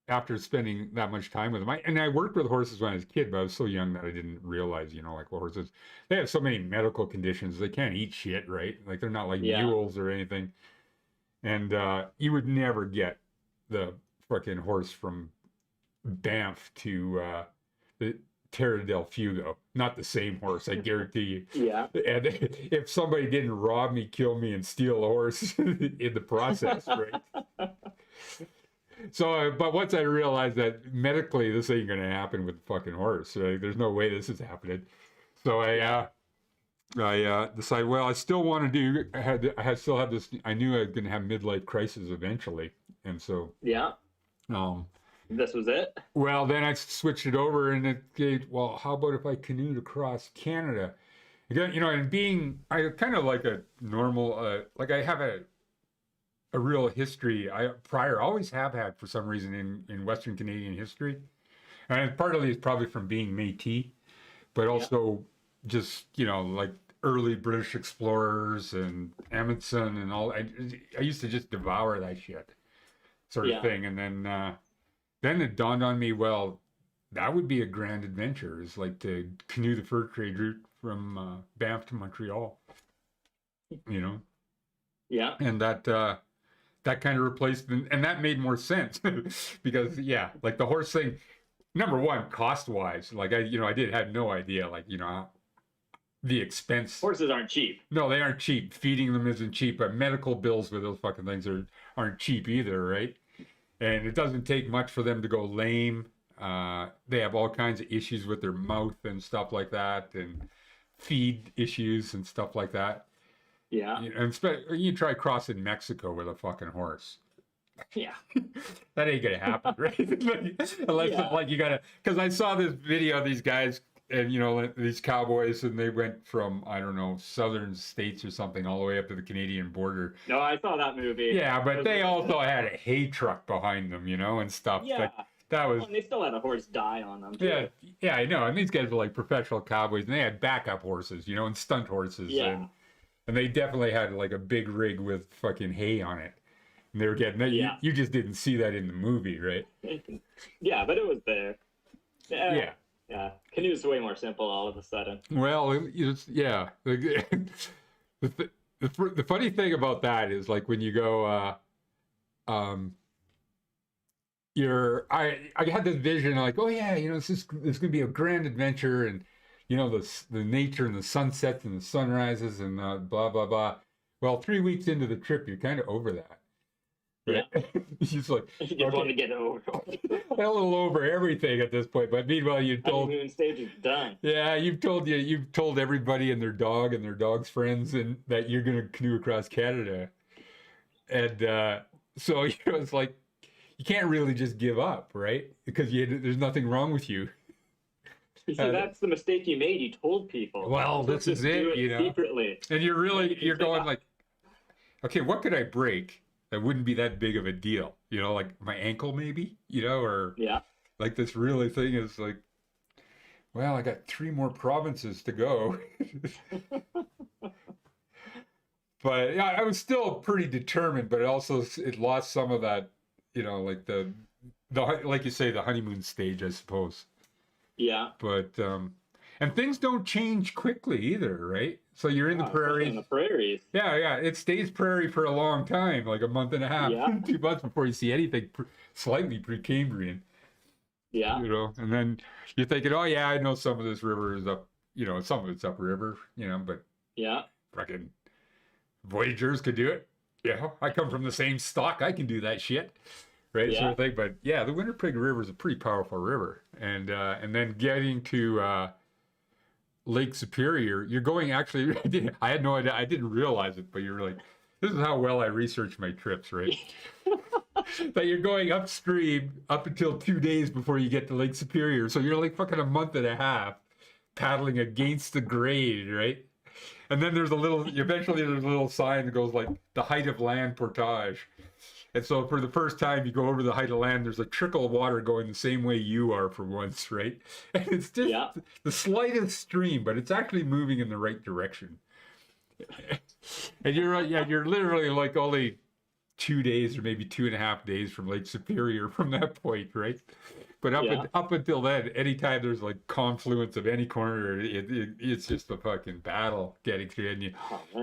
after spending that much time with them. And I worked with horses when I was a kid, but I was so young that I didn't realize, like horses, they have so many medical conditions. They can't eat shit, right? Like they're not like mules or anything. And you would never get the fucking horse from Banff to the Terra del Fuego. Not the same horse, I guarantee you. Yeah. And if somebody didn't rob me, kill me, and steal a horse in the process, right? So, but once I realized that medically this ain't gonna happen with the fucking horse, right? There's no way this is happening. So I decided, well, I still want to do. I still have this. I knew I was gonna have midlife crisis eventually, and so Yeah. This was it. Well, then I switched it over, and it gave. Well, how about if I canoed across Canada? Again, and I kind of like a normal, like I have a real history. I always have had for some reason in Western Canadian history, and partly it's probably from being Métis, but also just like early British explorers and Amundsen and all. I used to just devour that shit, sort of thing, and then it dawned on me, well, that would be a grand adventure, is like to canoe the fur trade route from Banff to Montreal, Yeah. and that kind of replaced, and that made more sense because like the horse thing, number one, cost wise, like I had no idea, like the expense. Horses aren't cheap. No, they aren't cheap. Feeding them isn't cheap, but medical bills with those fucking things aren't cheap either, right? And it doesn't take much for them to go lame. They have all kinds of issues with their mouth and stuff like that, and feed issues and stuff like that. Yeah. And you try crossing Mexico with a fucking horse. Yeah. That ain't gonna happen, right? Unless like you gotta, because I saw this video of these guys and these cowboys, and they went from, I don't know, southern states or something all the way up to the Canadian border. No, I saw that movie. Yeah, but they also had a hay truck behind them, and stuff. Yeah. Like, that was. Well, and they still had a horse die on them, too. Yeah, I know. And these guys were like professional cowboys, and they had backup horses, and stunt horses. Yeah. And they definitely had like a big rig with fucking hay on it. And they were getting that. Yeah. You just didn't see that in the movie, right? Yeah, but it was there. Yeah. Yeah. Canoe's way more simple all of a sudden. Well, yeah. The funny thing about that is, like, when you go, I had this vision like, oh yeah, this gonna be a grand adventure, and the nature and the sunsets and the sunrises and blah blah blah. Well, 3 weeks into the trip, you're kind of over that. Right? Yeah. She's like, You just want to get it over. a little over everything at this point. But meanwhile, you told honeymoon stage is done. Yeah, you've told everybody and their dog and their dog's friends and that you're gonna canoe across Canada, and so it's like you can't really just give up, right? Because there's nothing wrong with you. You see, that's the mistake you made. You told people. Well, this is it, secretly. And you're going like, okay, what could I break that wouldn't be that big of a deal? Like my ankle maybe, or like this really thing is like, well, I got 3 more provinces to go. But yeah, I was still pretty determined, but it lost some of that, like the like you say, the honeymoon stage, I suppose. Yeah. But and things don't change quickly either, right? So you're in the prairies. In the prairies. Yeah. It stays prairie for a long time, like a month and a half, 2 months before you see anything slightly Precambrian. Yeah. And then you're thinking, oh yeah, I know some of this river is up, some of it's upriver, but fucking voyagers could do it. Yeah, I come from the same stock, I can do that shit. Right, sort of thing. But yeah, the Winnipeg River is a pretty powerful river, and then getting to Lake Superior, you're going actually. I had no idea. I didn't realize it, but you're like, this is how well I research my trips, right? That you're going upstream up until 2 days before you get to Lake Superior, so you're like fucking a month and a half paddling against the grade, right? And then eventually there's a little sign that goes like the height of land portage. And so for the first time you go over the height of land, there's a trickle of water going the same way you are for once, right? And it's just the slightest stream, but it's actually moving in the right direction. And you're right, yeah, you're literally like only 2 days or maybe 2.5 days from Lake Superior from that point, right? But up until then, anytime there's like confluence of any corner, it's just a fucking battle getting through it. And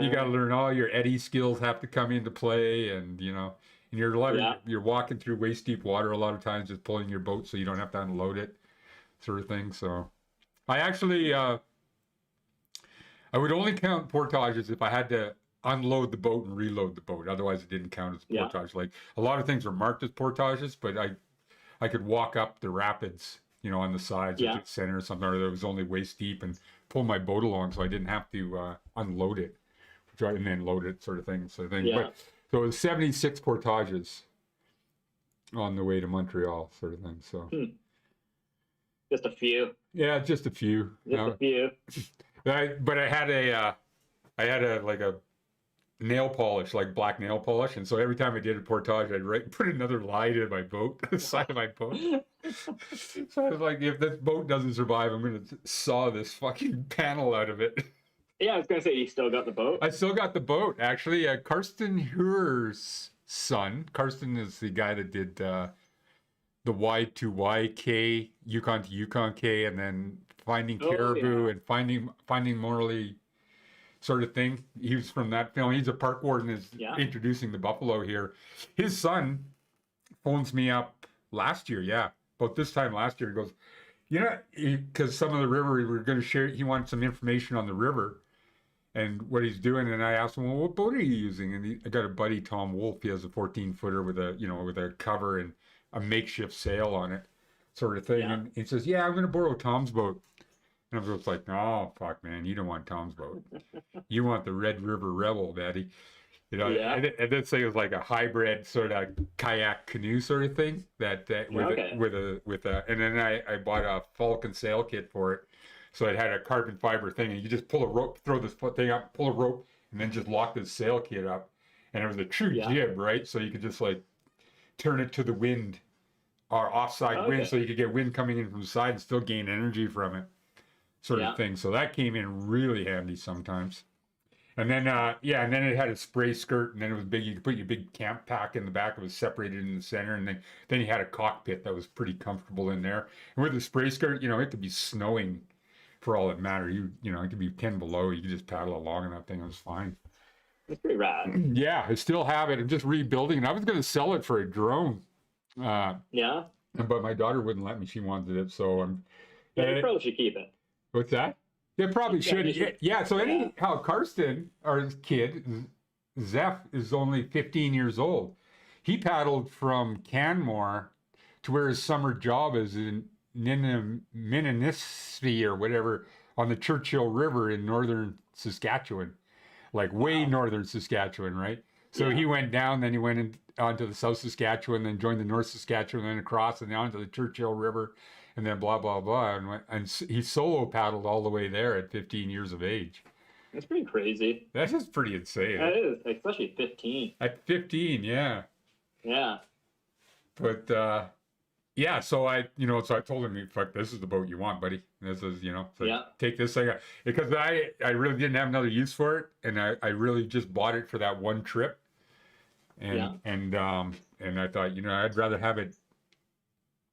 you got to learn all your eddy skills have to come into play, and you know, and you're walking through waist deep water a lot of times, just pulling your boat so you don't have to unload it, sort of thing. So, I actually I would only count portages if I had to unload the boat and reload the boat. Otherwise, it didn't count as portage. Like a lot of things are marked as portages, but I could walk up the rapids, you know, on the sides or the center or something, or that was only waist deep, and pull my boat along, so I didn't have to unload it, and then load it, sort of thing. But, so it was 76 portages on the way to Montreal, sort of thing. So just a few. Yeah, just a few. A few. But I had a nail polish, like black nail polish, and so every time I did a portage, I'd put another line in my boat, the side of my boat. So I was like, if this boat doesn't survive, I'm gonna saw this fucking panel out of it. Yeah, I was gonna say, you still got the boat? I still got the boat, actually. Karsten Heurer's son. Karsten is the guy that did the Y2YK, Yukon to Yukon K, and then Finding Caribou and Finding Morley, sort of thing. He was from that film. He's a park warden, is introducing the buffalo here. His son phones me up last year, about this time last year. He goes, you know, because some of the river we were going to share, he wanted some information on the river and what he's doing. And I asked him, well, what boat are you using? And I got a buddy, Tom Wolf. He has a 14-footer with a cover and a makeshift sail on it, sort of thing. Yeah. And he says, yeah, I'm going to borrow Tom's boat. And I was just like, oh, fuck, man, you don't want Tom's boat. You want the Red River Rebel, Daddy. You know, and this thing was like a hybrid sort of kayak canoe sort of thing and then I bought a Falcon sail kit for it. So it had a carbon fiber thing, and you just pull a rope, throw this thing up, pull a rope, and then just lock the sail kit up. And it was a true jib, right? So you could just like turn it to the wind or offside wind, so you could get wind coming in from the side and still gain energy from it, sort of thing. So that came in really handy sometimes. And then, and then it had a spray skirt, and then it was big. You could put your big camp pack in the back. It was separated in the center, and then you had a cockpit that was pretty comfortable in there. And with the spray skirt, you know, it could be snowing for all that mattered. You know, it could be 10 below. You could just paddle along in that thing. It was fine. It's pretty rad. Yeah, I still have it. I'm just rebuilding it. I was going to sell it for a drone. But my daughter wouldn't let me. She wanted it, so I'm. You probably should keep it. What's that? It probably should. Yeah. So anyhow, Karsten, our kid, Zeph, is only 15 years old. He paddled from Canmore to where his summer job is in Minnenisty or whatever on the Churchill River in northern Saskatchewan, like way northern Saskatchewan, right? So he went down, then he went onto the South Saskatchewan, then joined the North Saskatchewan, then across and down to the Churchill River. And then blah, blah, blah. And he solo paddled all the way there at 15 years of age. That's pretty crazy. That is pretty insane. That is, especially at 15. At 15, yeah. Yeah. But, so I told him, fuck, this is the boat you want, buddy. This is, take this thing. Because I really didn't have another use for it. And I really just bought it for that one trip. And I thought, I'd rather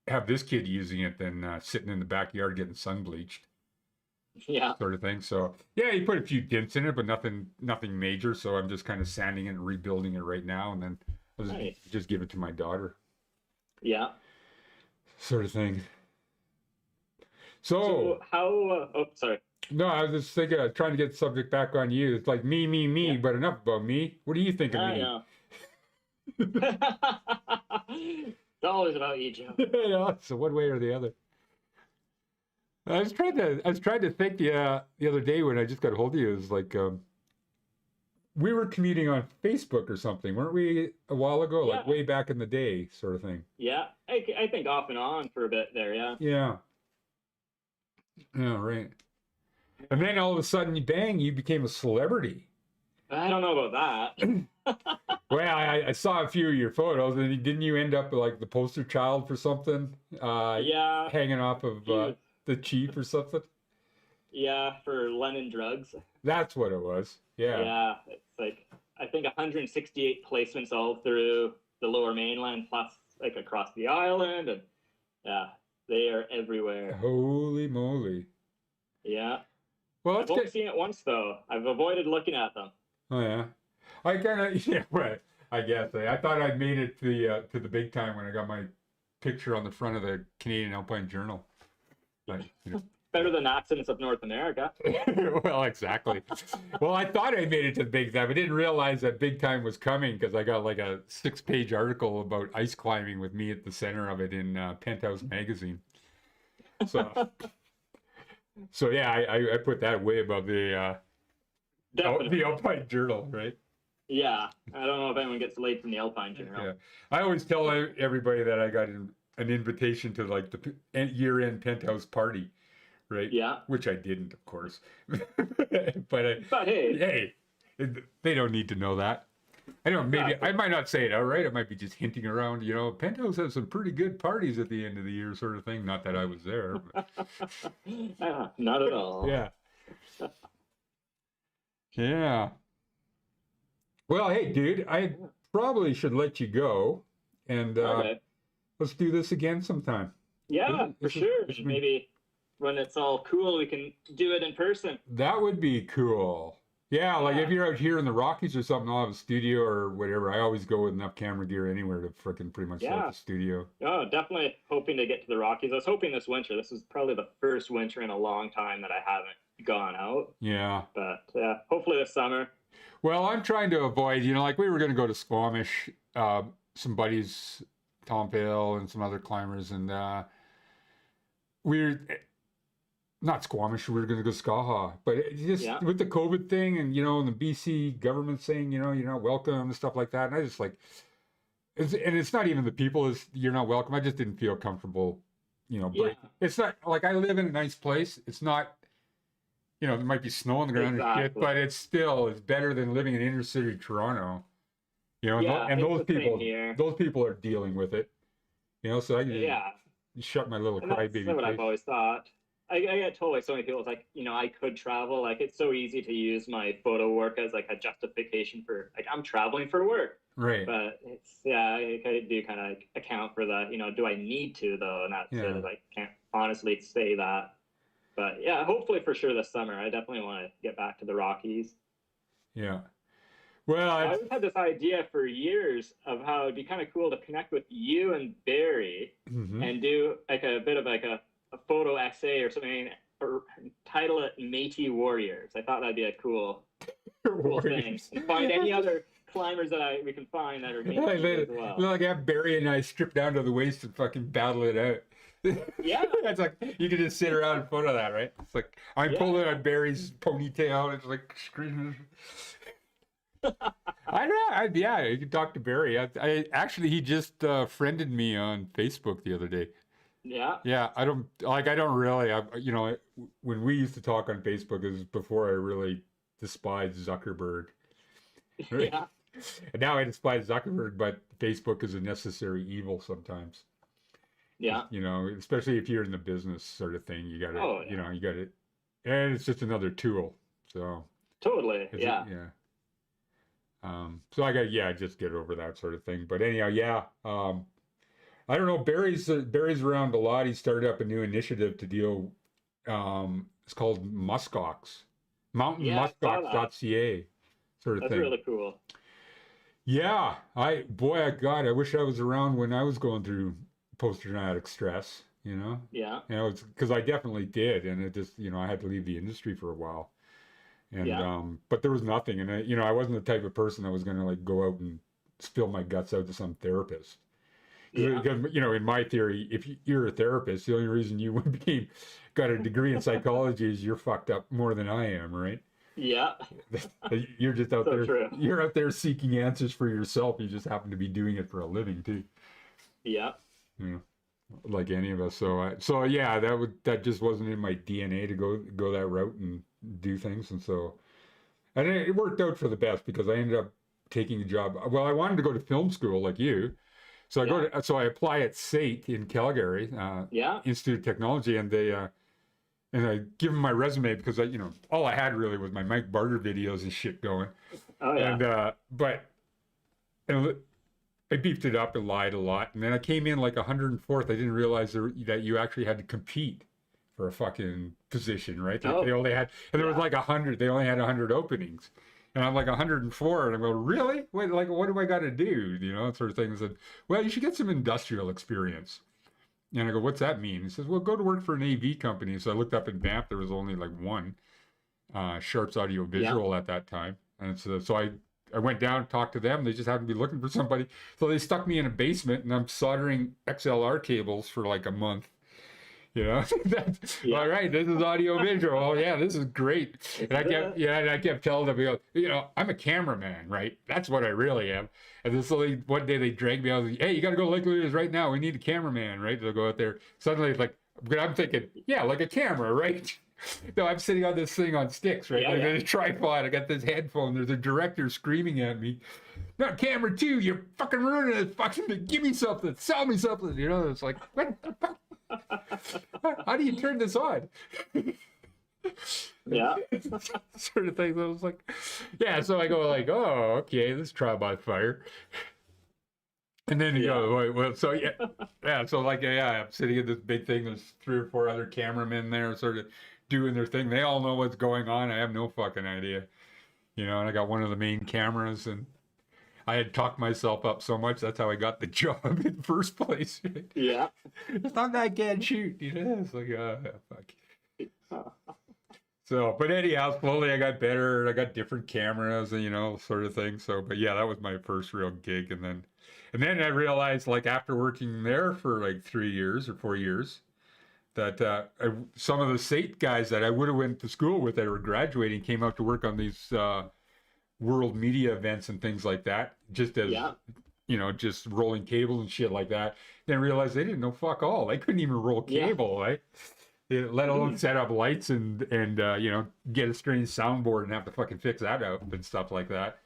have this kid using it than sitting in the backyard getting sun bleached, sort of thing. So he put a few dents in it, but nothing major. So I'm just kind of sanding it and rebuilding it right now, and then I'll just give it to my daughter, sort of thing. So how sorry, no, I was just thinking, trying to get the subject back on you. It's like me, but enough about me. What do you think of me? It's always about you, Joe. So one way or the other. I was trying to think the other day when I just got a hold of you. It was like we were commuting on Facebook or something, weren't we, a while ago? Like way back in the day, sort of thing. Yeah, I think off and on for a bit there. Yeah, right. And then all of a sudden, bang! You became a celebrity. I don't know about that. Well, I saw a few of your photos, and didn't you end up like the poster child for something? Yeah, Hanging off of few, the chief or something? yeah, for Lennon drugs. That's what it was. Yeah. Yeah, it's like I think 168 placements all through the Lower Mainland, plus like across the island, and yeah, they are everywhere. Holy moly. Yeah, Well, I've let's only get. seen it once though. I've avoided looking at them. Oh yeah. I kind of yeah. Right. I guess I thought I'd made it to the big time when I got my picture on the front of the Canadian Alpine Journal. But, Better than accidents of North America. well, exactly. Well, I thought I made it to the big time. I didn't realize that big time was coming because I got like a 6-page article about ice climbing with me at the center of it in Penthouse magazine. So, so yeah, I put that way above the Alpine Journal, right? Yeah, I don't know if anyone gets laid from the Alpine Journal. Yeah, I always tell everybody that I got an invitation to like the year-end Penthouse party. Right. Yeah. Which I didn't, of course. but hey, they don't need to know that. I don't. Maybe I might not say it outright. I might be just hinting around. Penthouse has some pretty good parties at the end of the year, sort of thing. Not that I was there. But... not at all. Yeah. Yeah. Well, hey, dude, I probably should let you go, and Okay. let's do this again sometime. Yeah, for sure. Maybe when it's all cool, we can do it in person. That would be cool. Yeah, like if you're out here in the Rockies or something, I'll have a studio or whatever. I always go with enough camera gear anywhere to frickin' pretty much set up the studio. Oh, definitely hoping to get to the Rockies. I was hoping this winter. This is probably the first winter in a long time that I haven't gone out. Yeah. But yeah, hopefully this summer. Well, I'm trying to avoid, like we were going to go to Squamish, some buddies, Tom Vale and some other climbers, and we're not Squamish, we were going to go Skaha, but just with the COVID thing and, and the BC government saying, you're not welcome and stuff like that. And I just like, it's not even the people, you're not welcome. I just didn't feel comfortable, it's not like I live in a nice place. It's not, there might be snow on the ground and shit, but it's better than living in inner city Toronto, and those people are dealing with it, so I can shut my little crybaby. That's what I've always thought. I get told by so many people, it's like, I could travel. Like, it's so easy to use my photo work as like a justification for like, I'm traveling for work. Right. But I do kind of account for that. Do I need to though? And that's it. I can't honestly say that. But yeah, hopefully for sure this summer. I definitely want to get back to the Rockies. Yeah. Well, I've had this idea for years of how it'd be kind of cool to connect with you and Barry and do like a bit of like a photo essay or something, or title it Métis Warriors. I thought that'd be a cool thing. And find any other climbers that we can find that are Métis as well. Like have Barry and I strip down to the waist and fucking battle it out. Yeah. It's like, you can just sit around and photo that, right? It's like, I'm pulling on Barry's ponytail, it's like screaming. I know, you can talk to Barry. I actually, he just friended me on Facebook the other day. Yeah, I don't really, when we used to talk on Facebook, it was before I really despised Zuckerberg. Right? Yeah. And now I despise Zuckerberg, but Facebook is a necessary evil sometimes. Yeah. Especially if you're in the business sort of thing, you gotta, you gotta, and it's just another tool. So. Totally. Yeah. So I got, just get over that sort of thing. But anyhow, I don't know. Barry's around a lot. He started up a new initiative to deal. It's called muskox, mountainmuskox.ca, sort of thing. That's really cool. Yeah, I wish I was around when I was going through post-traumatic stress. Yeah. It's because I definitely did, and it just, I had to leave the industry for a while, and but there was nothing, and I wasn't the type of person that was going to like go out and spill my guts out to some therapist. Because, in my theory, if you're a therapist, the only reason you got a degree in psychology is you're fucked up more than I am, right? Yeah. You're just out there. True. You're out there seeking answers for yourself. You just happen to be doing it for a living too. Yeah. Like any of us. So yeah, that just wasn't in my DNA to go that route and do things, and it worked out for the best because I ended up taking a job. Well, I wanted to go to film school like you. So I apply at SAIT in Calgary, Institute of Technology, and I give them my resume because all I had really was my Mike Barter videos and shit going. Oh yeah. And I beefed it up and lied a lot, and then I came in like 104th. I didn't realize that you actually had to compete for a fucking position, right? They only had, and there was like 100. They only had 100 openings. And I'm like 104, and I'm going, really? Wait, like, what do I got to do? Sort of things. And, well, you should get some industrial experience. And I go, what's that mean? He says, well, go to work for an AV company. So I looked up in Banff. There was only like one, Sharps Audio Visual at that time. And so I went down and talked to them. They just happened to be looking for somebody. So they stuck me in a basement, and I'm soldering XLR cables for like a month. All right, this is audio visual. Oh yeah, this is great. And I kept telling them, I'm a cameraman, right? That's what I really am. And then slowly one day they dragged me out. Hey, you got to go to Lake Louise right now. We need a cameraman, right? They'll go out there. Suddenly it's like, I'm thinking, yeah, like a camera, right? No, I'm sitting on this thing on sticks, right? There's a tripod. I got this headphone. There's a director screaming at me. Not camera 2. You're fucking ruining it. Fucking give me something. Sell me something. It's like, what the fuck? How do you turn this on? Yeah. Sort of things. I was like, yeah. So I go like, oh, okay, this trial by fire. And then you go, well, so yeah. So like, I'm sitting in this big thing. There's 3 or 4 other cameramen there, sort of doing their thing. They all know what's going on. I have no fucking idea, And I got one of the main cameras, and I had talked myself up so much. That's how I got the job in the first place. Yeah. It's not that I can't shoot, It's like, fuck. So, but anyhow, slowly I got better. I got different cameras and, sort of thing. So, but yeah, that was my first real gig. And then I realized, like, after working there for like 3 years or 4 years, that some of the SAIT guys that I would have went to school with that were graduating came out to work on these world media events and things like that, just as just rolling cables and shit like that. Then realized they didn't know fuck all. They couldn't even roll cable, right? Let alone set up lights and get a strange soundboard and have to fucking fix that out and stuff like that.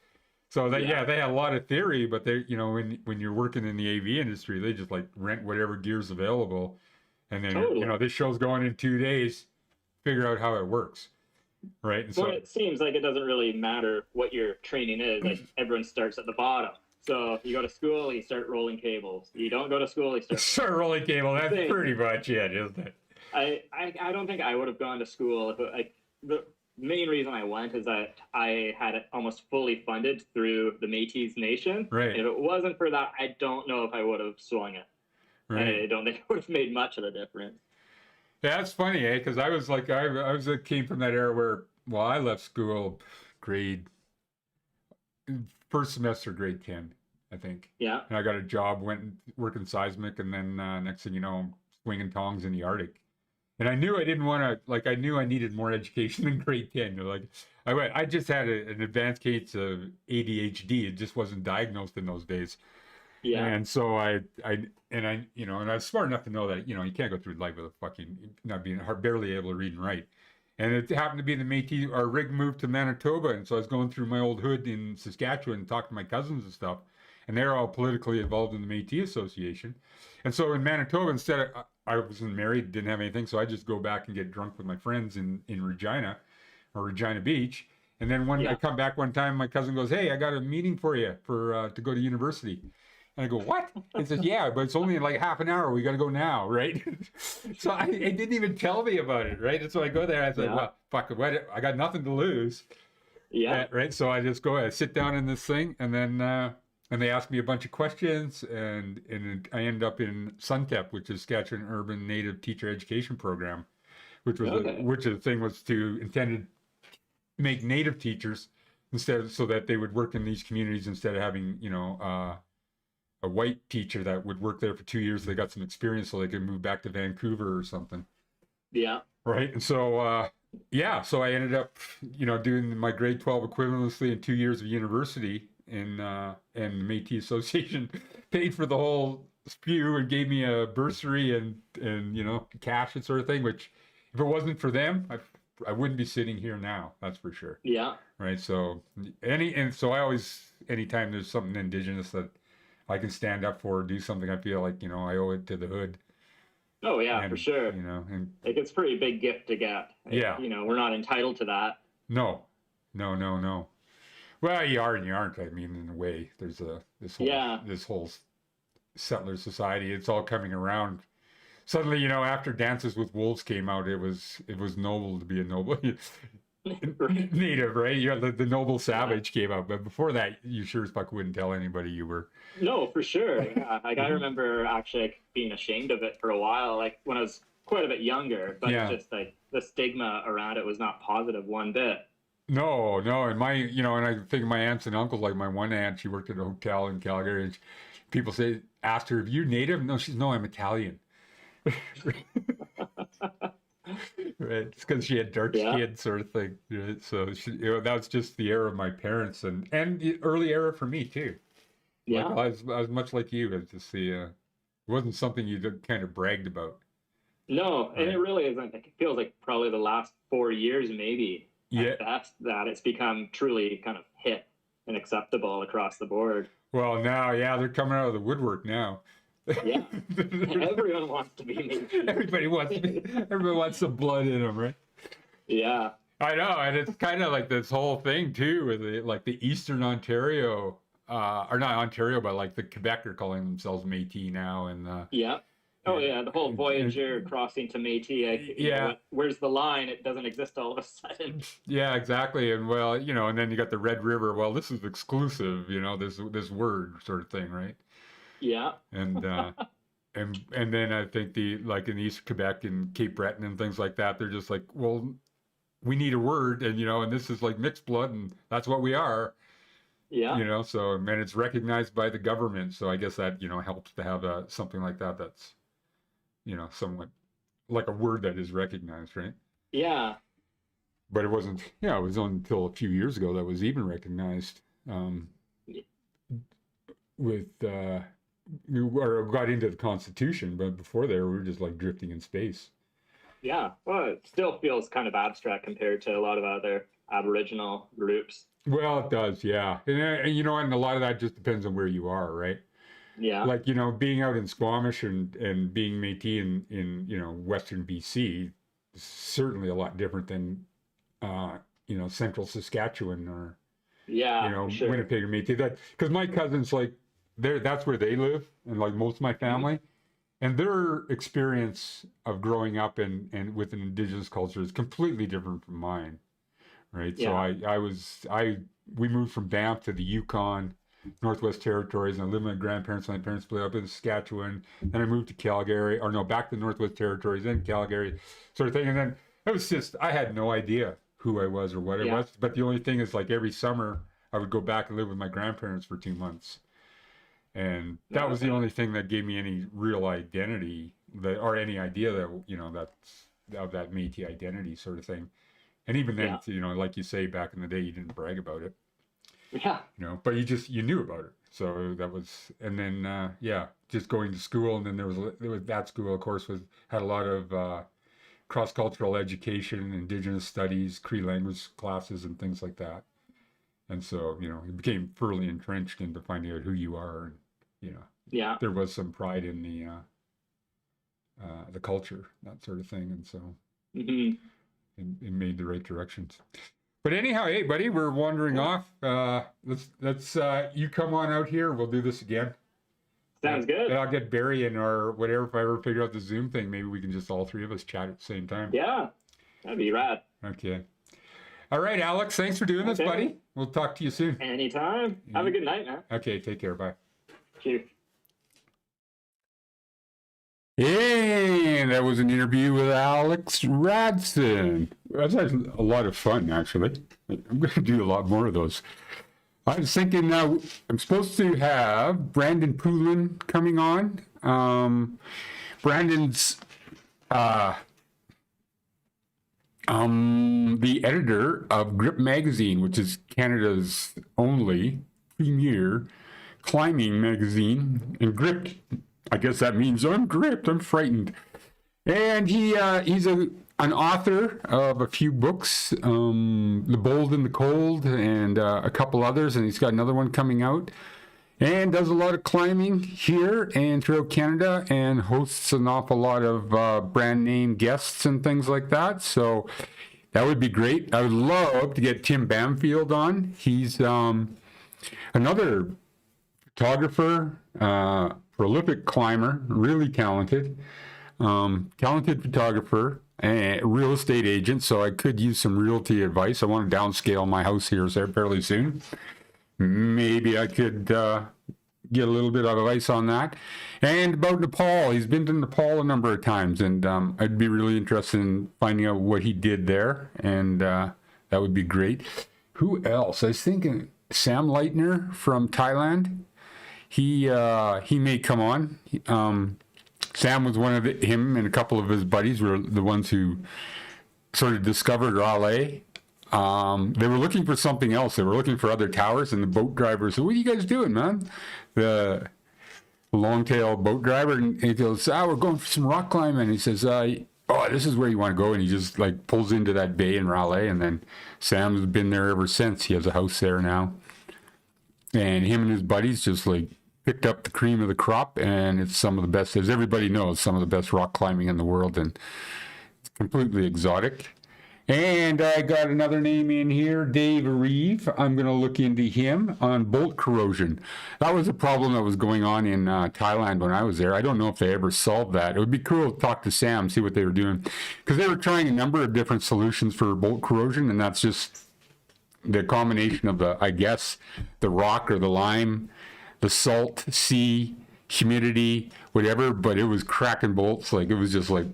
So they had a lot of theory, but they when you're working in the AV industry, they just like rent whatever gear's available, and then this show's going in 2 days, figure out how it works. Right. And so it seems like it doesn't really matter what your training is. Like everyone starts at the bottom. So you go to school, you start rolling cables. You don't go to school, you start rolling cable. That's pretty much it, isn't it? I don't think I would have gone to school if the main reason I went is that I had it almost fully funded through the Métis Nation. Right. If it wasn't for that, I don't know if I would have swung it. Right. I don't think it would have made much of a difference. Yeah, that's funny, because I was like, I came from that era where, I left school first semester, grade 10, I think. Yeah. And I got a job, went working seismic, and then next thing you know, I'm swinging tongs in the Arctic. And I knew I didn't want to, I knew I needed more education than grade 10. I just had an advanced case of ADHD. It just wasn't diagnosed in those days. Yeah. And so I was smart enough to know that, you can't go through life with a fucking, not being barely able to read and write. And it happened to be the Métis, our rig moved to Manitoba. And so I was going through my old hood in Saskatchewan and talking to my cousins and stuff. And they're all politically involved in the Métis Association. And so in Manitoba, instead of, I wasn't married, didn't have anything. So I just go back and get drunk with my friends in Regina or Regina Beach. And then I come back one time, my cousin goes, hey, I got a meeting for you to go to university. And I go, what? He says, yeah, but it's only in like half an hour. We got to go now, right? So it didn't even tell me about it, right? And so I go there. I said, well, fuck, what? I got nothing to lose. Yeah. Right? So I just go, I sit down in this thing, and then and they ask me a bunch of questions, and I end up in SUNTEP, which is Saskatchewan Urban Native Teacher Education Program, which was which the thing was intended to make Native teachers so that they would work in these communities instead of having, a white teacher that would work there for 2 years. They got some experience so they could move back to Vancouver or something. Yeah. Right. And so, so I ended up, doing my grade 12 equivalency in 2 years of university and the Métis Association paid for the whole spew and gave me a bursary and cash and sort of thing, which if it wasn't for them, I wouldn't be sitting here now. That's for sure. Yeah. Right. So so I always, anytime there's something indigenous that I can stand up for, do something, I feel like, I owe it to the hood. Oh yeah, And, for sure. And like, it's a pretty big gift to get. Yeah. We're not entitled to that. No. Well, you are and you aren't. I mean, in a way, there's this whole settler society. It's all coming around. Suddenly, after Dances with Wolves came out, it was noble to be a noble native, right? The noble savage came out, but before that, you sure as fuck wouldn't tell anybody you were. No, for sure. Yeah. Like, I remember actually being ashamed of it for a while, like when I was quite a bit younger, but Yeah. just like the stigma around it was not positive one bit. No, and and I think my aunts and uncles, like my one aunt, she worked at a hotel in Calgary, and people asked her, "Are you native?" No, no, I'm Italian. Right, it's because she had dark skin, sort of thing. Right? So that was just the era of my parents, and the early era for me too. Yeah, like, I was much like you. It just it wasn't something you kind of bragged about. No, and it really isn't. It feels like probably the last 4 years, maybe at best, that it's become truly kind of hip and acceptable across the board. Well, now, they're coming out of the woodwork now. Yeah, everyone wants to be Métis. Everybody wants some blood in them, right? Yeah, I know, and it's kind of like this whole thing too, with the Eastern Ontario, or not Ontario, but like the Quebec are calling themselves Métis now, and yeah. Oh yeah, the whole Voyager crossing to Métis. Where's the line? It doesn't exist all of a sudden. Yeah, exactly. And well, and then you got the Red River. Well, this is exclusive, this word sort of thing, right? Yeah. And and then I think in East Quebec and Cape Breton and things like that, they're just like, well, we need a word, and and this is like mixed blood, and that's what we are. Yeah. So and it's recognized by the government, so I guess that helps to have something like that that's somewhat like a word that is recognized, right? Yeah. But it wasn't. Yeah, it was only until a few years ago that was even recognized. With or got into the Constitution, but before there, we were just like drifting in space. Yeah. Well, it still feels kind of abstract compared to a lot of other Aboriginal groups. Well, it does, yeah. And and a lot of that just depends on where you are, right? Yeah. Like, being out in Squamish and being Métis in Western BC is certainly a lot different than, Central Saskatchewan or, sure. Winnipeg or Métis. Because my cousins, like, that's where they live, and like most of my family, and their experience of growing up and with an Indigenous culture is completely different from mine, right? Yeah. So we moved from Banff to the Yukon, Northwest Territories, and I lived with my grandparents. My parents split up in Saskatchewan. Then I moved to Calgary, back to the Northwest Territories, then Calgary, sort of thing. And then it was just, I had no idea who I was or what I was. But the only thing is, like, every summer I would go back and live with my grandparents for 2 months. And that was the only thing that gave me any real identity, or any idea that, that's of that Métis identity sort of thing. And even then, like you say, back in the day, you didn't brag about it. Yeah. But you knew about it. So that was, and then, just going to school. And then there was that school, of course, had a lot of cross-cultural education, Indigenous studies, Cree language classes, and things like that. And so, you became firmly entrenched into finding out who you are. And, there was some pride in the culture, that sort of thing. And so it made the right directions. But anyhow, hey, buddy, we're wandering off. Let's you come on out here. We'll do this again. Sounds good. And I'll get Barry in, or whatever. If I ever figure out the Zoom thing, maybe we can just all three of us chat at the same time. Yeah, that'd be rad. Okay. All right, Alex, thanks for doing this, buddy. We'll talk to you soon. Anytime. Have a good night, man. Okay, take care. Bye. Cheers. Hey, that was an interview with Alex Ratson. That's a lot of fun, actually. I'm going to do a lot more of those. I was thinking I'm supposed to have Brandon Poulin coming on. Brandon's the editor of Grip Magazine, which is Canada's only premier climbing magazine. And gripped, I guess that means I'm gripped, I'm frightened. And he's a an author of a few books, The Bold and the Cold, and a couple others, and he's got another one coming out. And does a lot of climbing here and throughout Canada, and hosts an awful lot of brand name guests and things like that. So that would be great. I would love to get Tim Bamfield on. He's another photographer, prolific climber, really talented, talented photographer, and real estate agent. So I could use some realty advice. I want to downscale my house here fairly soon. Maybe I could get a little bit of advice on that. And about Nepal, he's been to Nepal a number of times, and I'd be really interested in finding out what he did there, and that would be great. Who else? I was thinking Sam Leitner from Thailand. He may come on. Sam was one of him and a couple of his buddies were the ones who sort of discovered Raleigh. They were looking for something else. They were looking for other towers, and the boat driver said, "What are you guys doing, man?" The long-tail boat driver, and he goes, "We're going for some rock climbing." And he says, "Oh, this is where you want to go." And he just like pulls into that bay in Raleigh, and then Sam's been there ever since. He has a house there now, and him and his buddies just like picked up the cream of the crop, and it's some of the best, as everybody knows, some of the best rock climbing in the world, and it's completely exotic. And I got another name in here, Dave Reeve. I'm going to look into him on bolt corrosion. That was a problem that was going on in Thailand when I was there. I don't know if they ever solved that. It would be cool to talk to Sam, see what they were doing. Because they were trying a number of different solutions for bolt corrosion, and that's just the combination of the, I guess, the rock or the lime, the salt, sea, humidity, whatever, but it was cracking bolts. Like, it was just like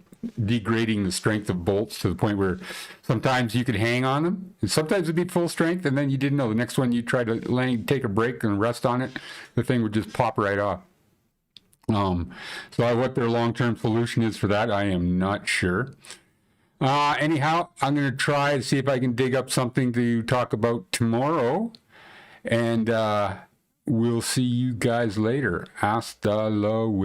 degrading the strength of bolts to the point where sometimes you could hang on them, and sometimes it'd be full strength, and then you didn't know. The next one you try to take a break and rest on it, the thing would just pop right off. So what their long-term solution is for that, I am not sure. Anyhow, I'm going to try to see if I can dig up something to talk about tomorrow, and we'll see you guys later. Hasta luego.